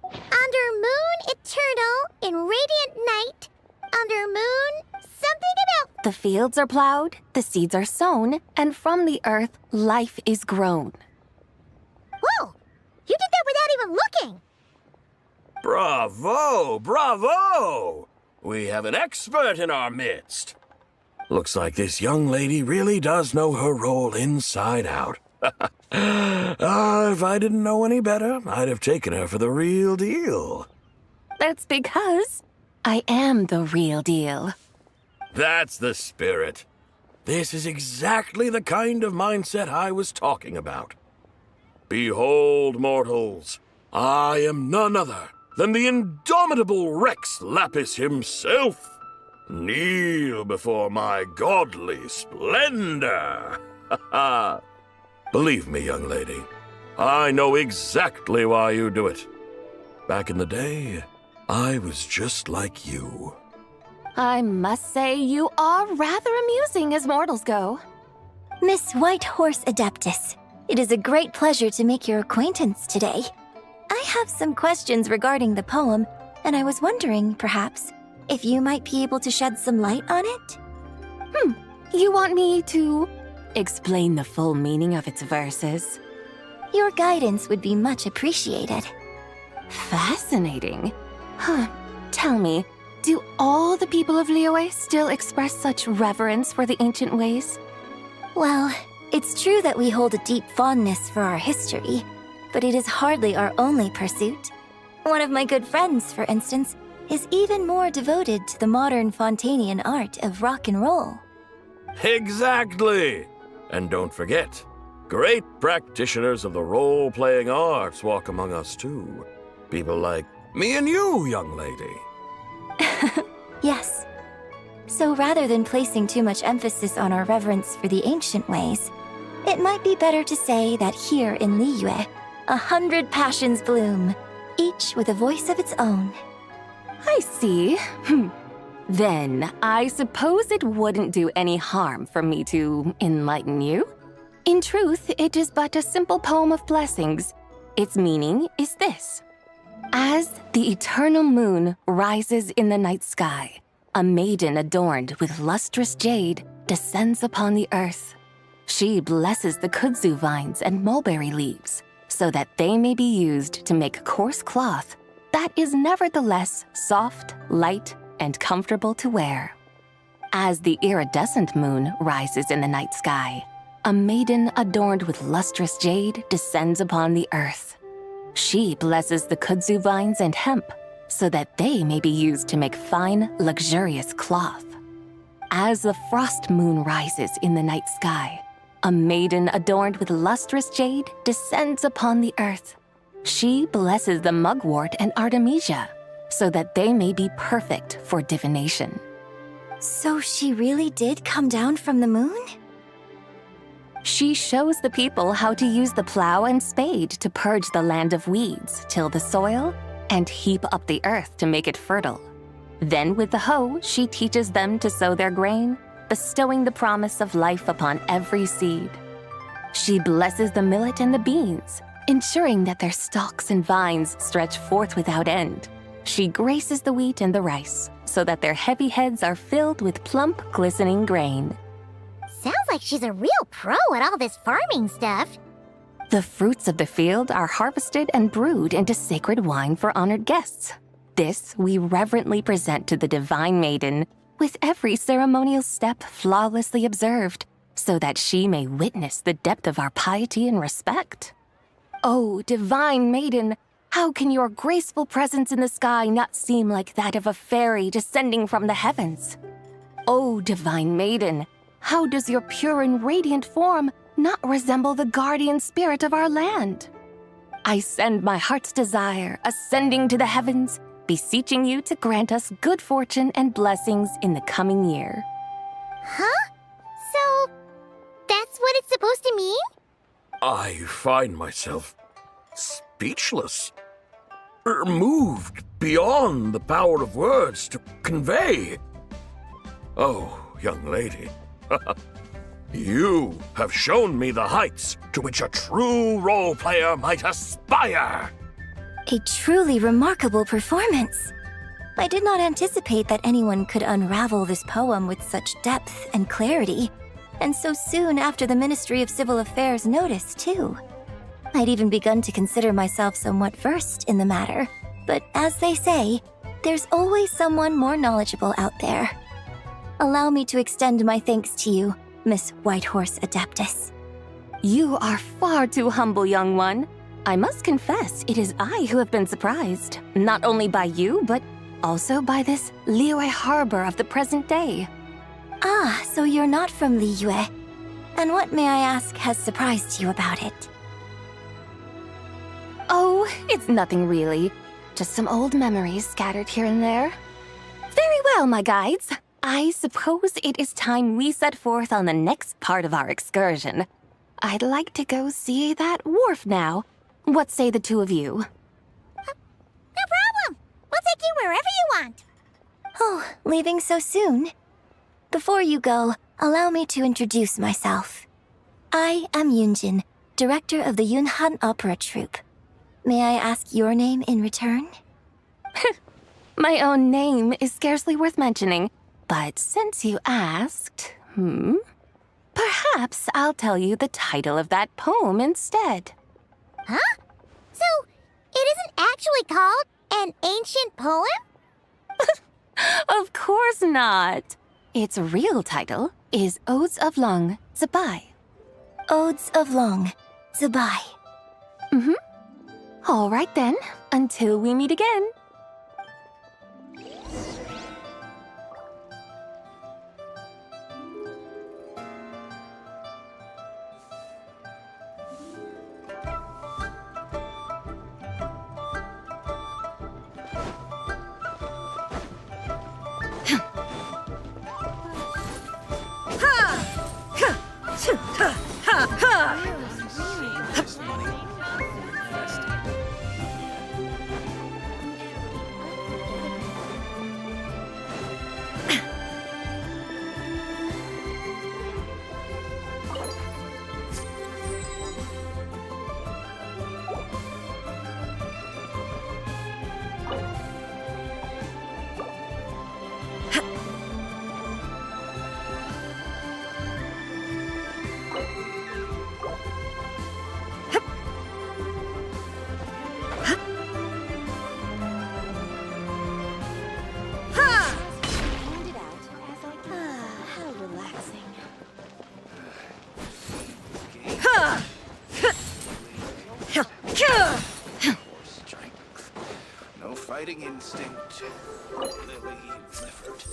Under moon eternal in radiant night. Under moon, something about... The fields are plowed, the seeds are sown, and from the earth, life is grown. Whoa! You did that without even looking! Bravo! Bravo! We have an expert in our midst. Looks like this young lady really does know her role inside out. If I didn't know any better, I'd have taken her for the real deal. That's because I am the real deal. That's the spirit. This is exactly the kind of mindset I was talking about. Behold, mortals, I am none other than the indomitable Rex Lapis himself. Kneel before my godly splendor. Believe me, young lady, I know exactly why you do it. Back in the day, I was just like you. I must say you are rather amusing as mortals go. Miss Whitehorse Adeptus, it is a great pleasure to make your acquaintance today. I have some questions regarding the poem, and I was wondering, perhaps, if you might be able to shed some light on it? You want me to explain the full meaning of its verses? Your guidance would be much appreciated. Fascinating. Tell me, do all the people of Liyue still express such reverence for the ancient ways? Well, it's true that we hold a deep fondness for our history, but it is hardly our only pursuit. One of my good friends, for instance, is even more devoted to the modern Fontanian art of rock and roll. Exactly! And don't forget, great practitioners of the role-playing arts walk among us too. People like me and you, young lady. Yes. So rather than placing too much emphasis on our reverence for the ancient ways, it might be better to say that here in Liyue, 100 passions bloom, each with a voice of its own. I see. Then, I suppose it wouldn't do any harm for me to enlighten you. In truth, it is but a simple poem of blessings. Its meaning is this. As the eternal moon rises in the night sky, a maiden adorned with lustrous jade descends upon the earth. She blesses the kudzu vines and mulberry leaves so that they may be used to make coarse cloth that is nevertheless soft, light, and comfortable to wear. As the iridescent moon rises in the night sky, a maiden adorned with lustrous jade descends upon the earth. She blesses the kudzu vines and hemp so that they may be used to make fine, luxurious cloth. As the frost moon rises in the night sky, a maiden adorned with lustrous jade descends upon the earth. She blesses the mugwort and artemisia so that they may be perfect for divination. So she really did come down from the moon? She shows the people how to use the plow and spade to purge the land of weeds, till the soil, and heap up the earth to make it fertile. Then with the hoe, she teaches them to sow their grain, bestowing the promise of life upon every seed. She blesses the millet and the beans, ensuring that their stalks and vines stretch forth without end. She graces the wheat and the rice, so that their heavy heads are filled with plump, glistening grain. Sounds like she's a real pro at all this farming stuff. The fruits of the field are harvested and brewed into sacred wine for honored guests. This we reverently present to the divine maiden, with every ceremonial step flawlessly observed, so that she may witness the depth of our piety and respect. Oh, divine maiden, how can your graceful presence in the sky not seem like that of a fairy descending from the heavens? Oh, divine maiden, how does your pure and radiant form not resemble the guardian spirit of our land? I send my heart's desire, ascending to the heavens, beseeching you to grant us good fortune and blessings in the coming year. Huh? So, that's what it's supposed to mean? I find myself speechless, moved beyond the power of words to convey. Oh, young lady, you have shown me the heights to which a true role player might aspire. A truly remarkable performance. I did not anticipate that anyone could unravel this poem with such depth and clarity, and so soon after the Ministry of Civil Affairs noticed, too. I'd even begun to consider myself somewhat versed in the matter, but as they say, there's always someone more knowledgeable out there. Allow me to extend my thanks to you, Miss Whitehorse Adeptus. You are far too humble, young one. I must confess, it is I who have been surprised, not only by you, but also by this Liyue harbor of the present day. Ah, so you're not from Liyue. And what, may I ask, has surprised you about it? Oh, it's nothing really. Just some old memories scattered here and there. Very well, my guides. I suppose it is time we set forth on the next part of our excursion. I'd like to go see that wharf now. What say the two of you? No problem. We'll take you wherever you want. Oh, leaving so soon? Before you go, allow me to introduce myself. I am Yunjin, director of the Yunhan Opera Troupe. May I ask your name in return? My own name is scarcely worth mentioning, but since you asked, perhaps I'll tell you the title of that poem instead. Huh? So, it isn't actually called an ancient poem? Of course not. Its real title is Odes of Long Zabai. Odes of Long Zabai. All right then, until we meet again. Strength. No fighting instinct. Lily Clifford.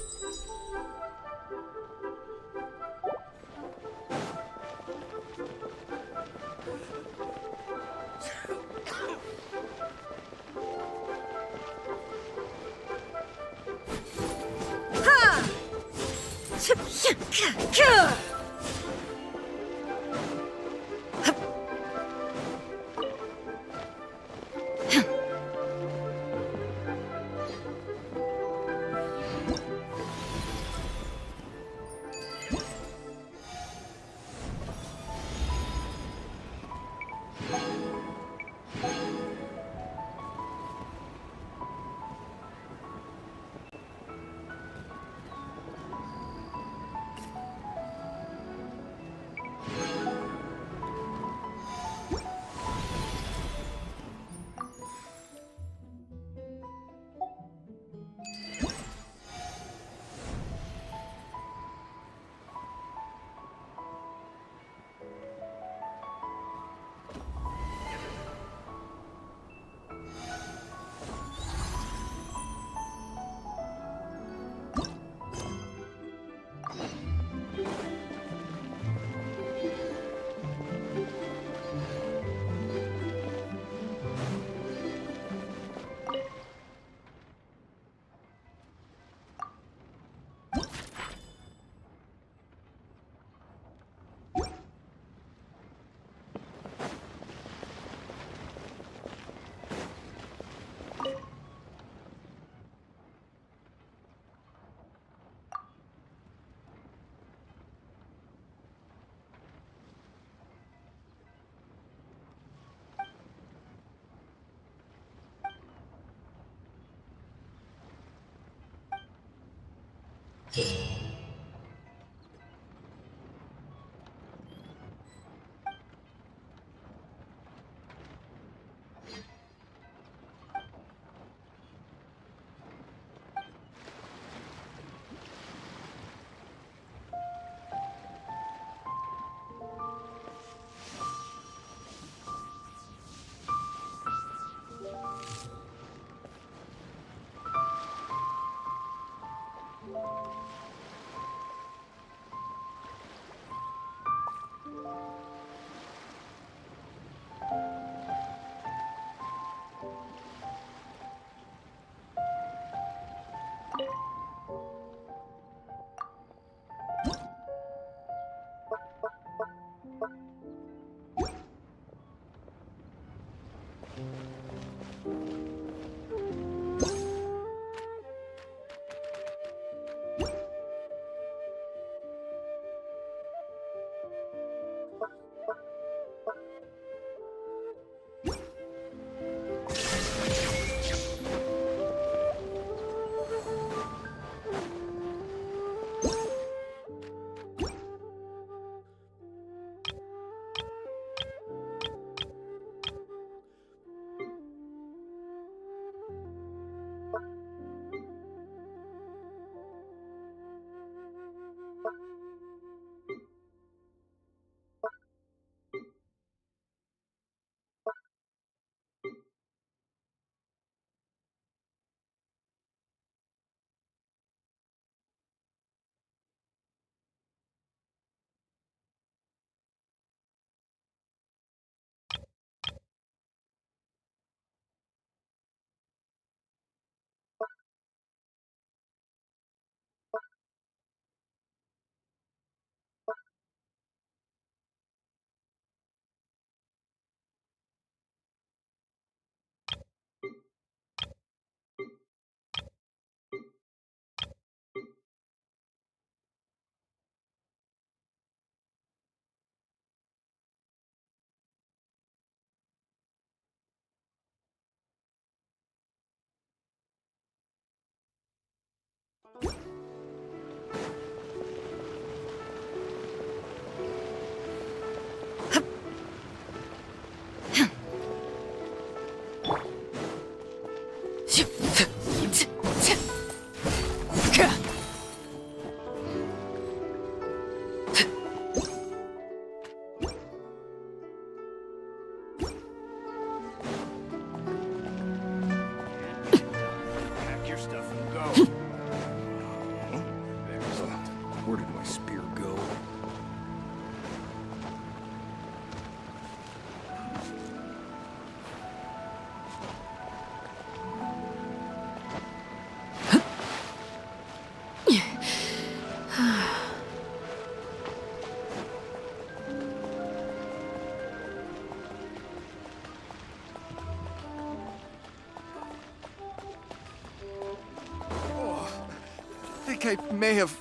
think I may have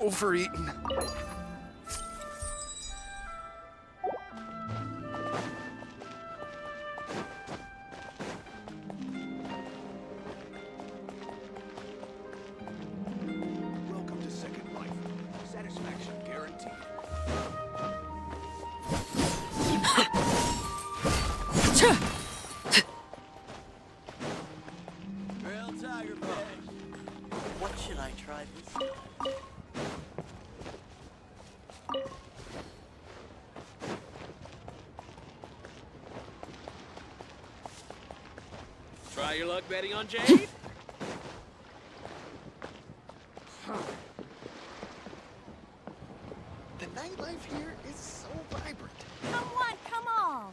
overeaten. Welcome to Second Life. Satisfaction guaranteed. Real tiger fish. What should I try this time? Try your luck betting on Jade? The nightlife here is so vibrant. Come on, come on.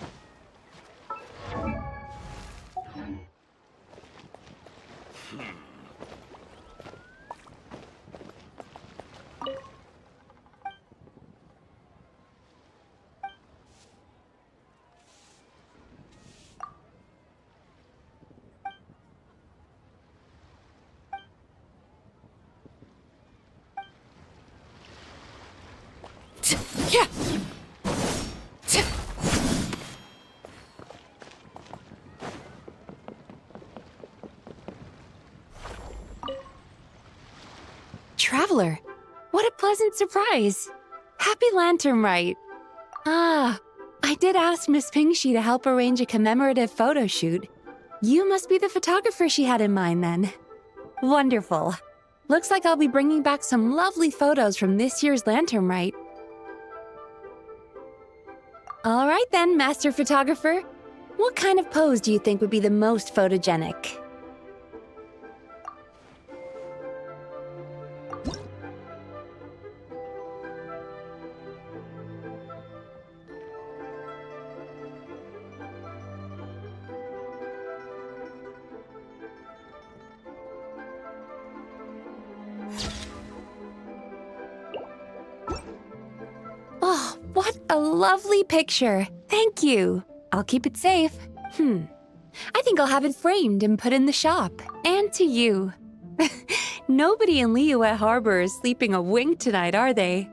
Traveler, what a pleasant surprise. Happy Lantern Rite. Ah, I did ask Miss Pingshi to help arrange a commemorative photo shoot. You must be the photographer she had in mind then. Wonderful. Looks like I'll be bringing back some lovely photos from this year's Lantern Rite. All right then, Master Photographer. What kind of pose do you think would be the most photogenic? Oh, what a lovely picture. Thank you. I'll keep it safe. I think I'll have it framed and put in the shop. And to you. Nobody in Liyue Harbor is sleeping a wink tonight, are they?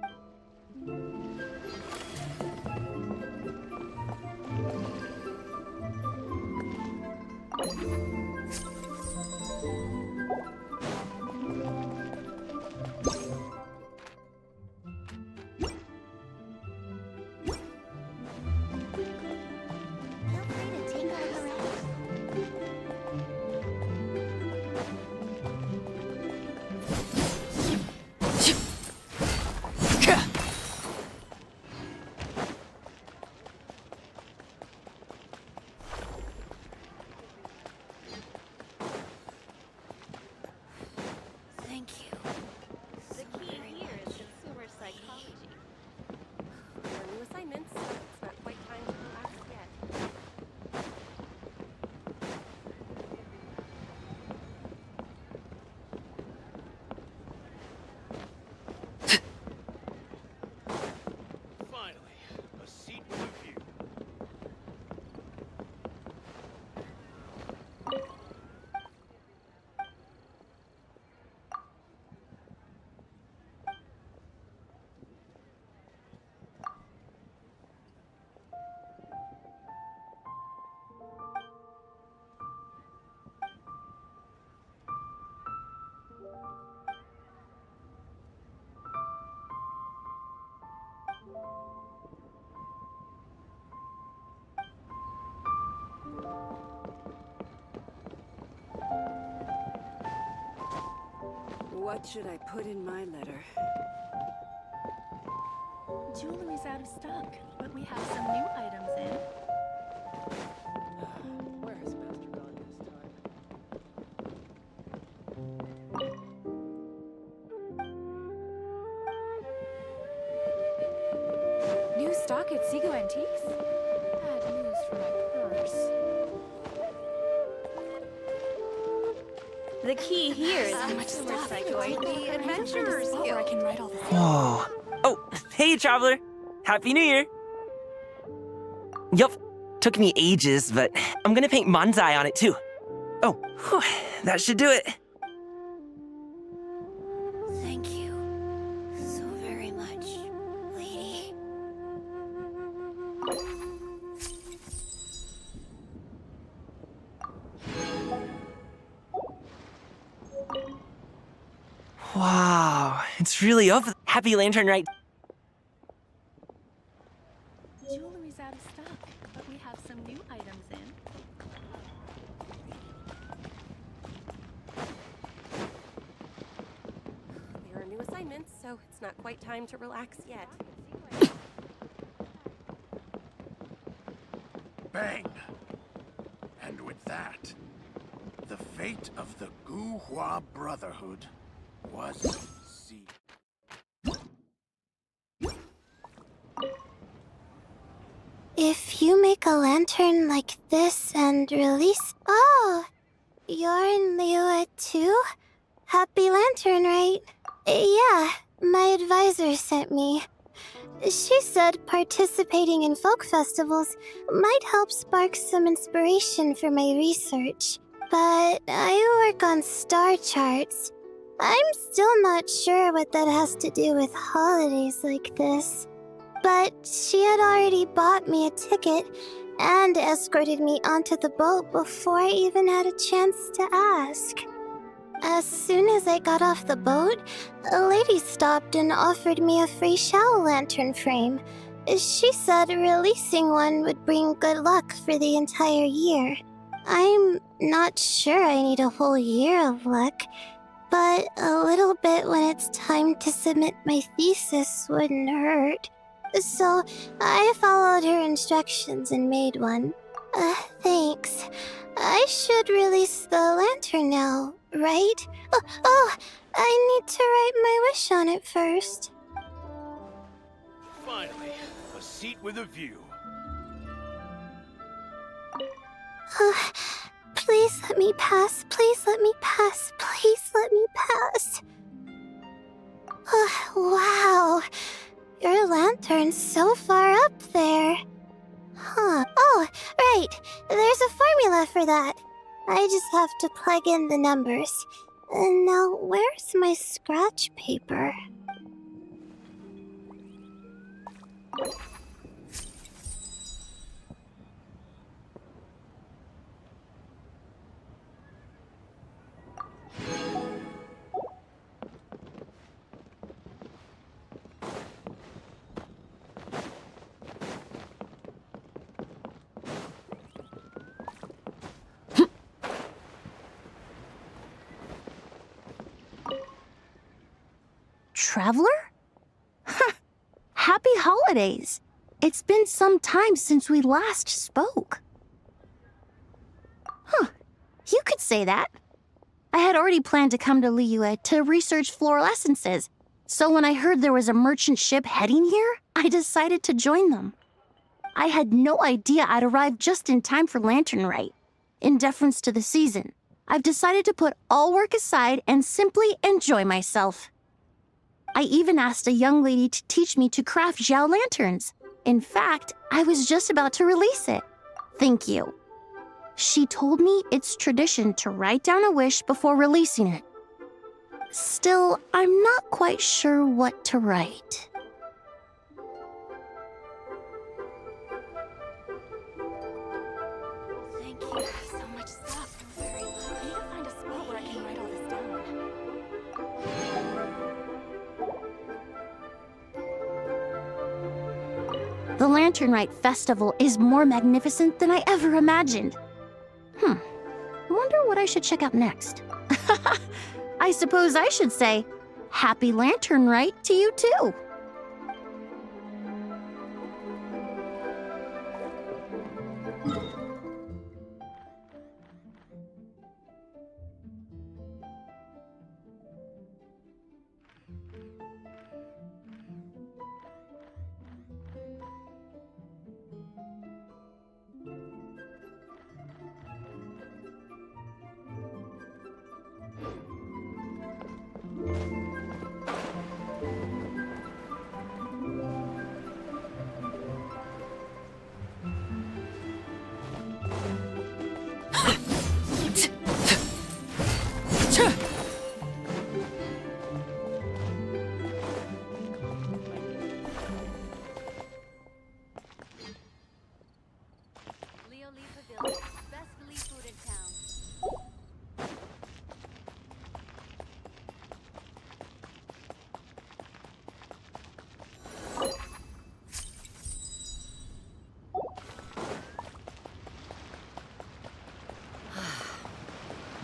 Thank you. The key here is consumer psychology. For new assignments, it's not quite time to relax yet. Finally, a seat with a view. What should I put in my letter? Jewelry's out of stock, but we have some new items in. Where has Master gone this time? New stock at Seago Antiques? Bad news for my purse. The key here is Consumer psychology adventurers Where I can write all this. Whoa. Oh, hey, traveler. Happy New Year. Yup. Took me ages, but I'm gonna paint Manzai on it too. Oh, whew, that should do it. It's really of Happy Lantern, right? Jewelry's out of stock, but we have some new items in. There are new assignments, so it's not quite time to relax yet. Bang! And with that, the fate of the Gu Hua Brotherhood was sealed. If you make a lantern like this and release... Oh! You're in Liyue too? Happy Lantern, right? Yeah, my advisor sent me. She said participating in folk festivals might help spark some inspiration for my research. But I work on star charts. I'm still not sure what that has to do with holidays like this. But she had already bought me a ticket and escorted me onto the boat before I even had a chance to ask. As soon as I got off the boat, a lady stopped and offered me a free shadow lantern frame. She said releasing one would bring good luck for the entire year. I'm not sure I need a whole year of luck, but a little bit when it's time to submit my thesis wouldn't hurt. So I followed her instructions and made one. Thanks. I should release the lantern now, right? Oh, I need to write my wish on it first. Finally, a seat with a view. Please let me pass. Please let me pass. Please let me pass. Wow. Your lantern's so far up there. Huh. Oh, right. There's a formula for that. I just have to plug in the numbers. And now, where's my scratch paper? Traveler? Happy holidays! It's been some time since we last spoke. Huh, you could say that. I had already planned to come to Liyue to research floral essences, so when I heard there was a merchant ship heading here, I decided to join them. I had no idea I'd arrive just in time for Lantern Rite. In deference to the season, I've decided to put all work aside and simply enjoy myself. I even asked a young lady to teach me to craft Xiao lanterns. In fact, I was just about to release it. Thank you. She told me it's tradition to write down a wish before releasing it. Still, I'm not quite sure what to write. Thank you. So much stuff. I'm very lucky. I need to find a spot where I can write all this down. The Lantern Rite Festival is more magnificent than I ever imagined. I wonder what I should check out next. I suppose I should say, Happy Lantern Rite to you too.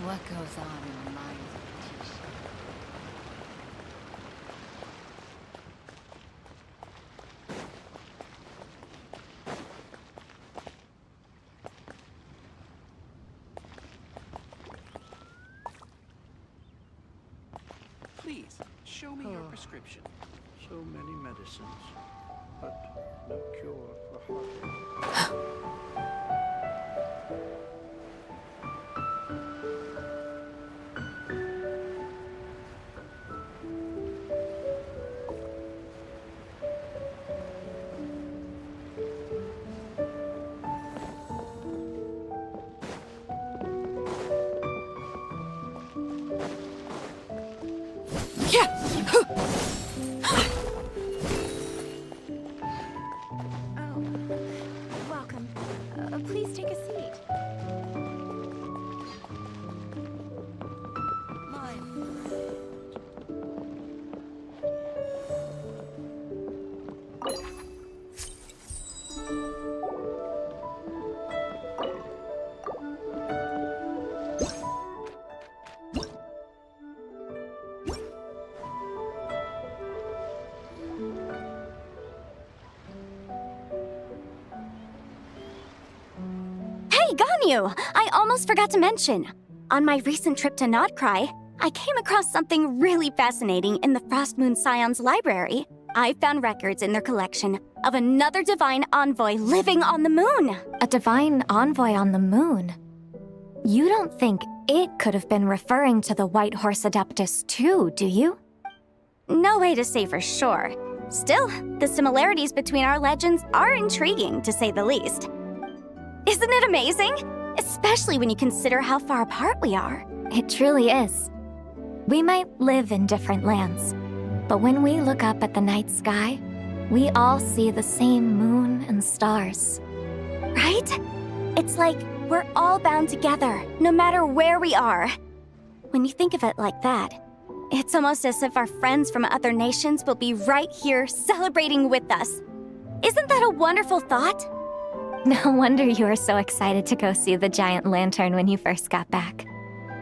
What goes on in the minds of Please, show me your prescription. So many medicines, but no cure for heartache. Oh, welcome. Please take a seat. Hey, Ganyu! I almost forgot to mention. On my recent trip to Notcry, I came across something really fascinating in the Frostmoon Scion's library. I found records in their collection of another divine envoy living on the moon. A divine envoy on the moon? You don't think it could have been referring to the White Horse Adeptus too, do you? No way to say for sure. Still, the similarities between our legends are intriguing, to say the least. Isn't it amazing? Especially when you consider how far apart we are. It truly is. We might live in different lands, but when we look up at the night sky, we all see the same moon and stars. Right? It's like we're all bound together, no matter where we are. When you think of it like that, it's almost as if our friends from other nations will be right here celebrating with us. Isn't that a wonderful thought? No wonder you were so excited to go see the giant lantern when you first got back.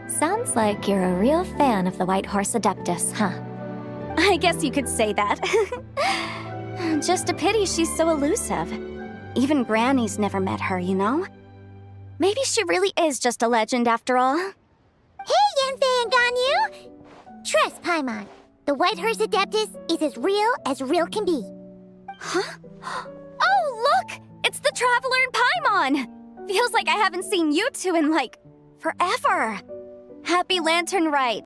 Sounds like you're a real fan of the White Horse Adeptus, huh? I guess you could say that. Just a pity she's so elusive. Even Granny's never met her, you know? Maybe she really is just a legend after all. Hey, Yanfei and Ganyu! Trust, Paimon. The White Horse Adeptus is as real can be. Huh? Oh, look! It's the Traveler and Paimon! Feels like I haven't seen you two in, like, forever. Happy Lantern Rite.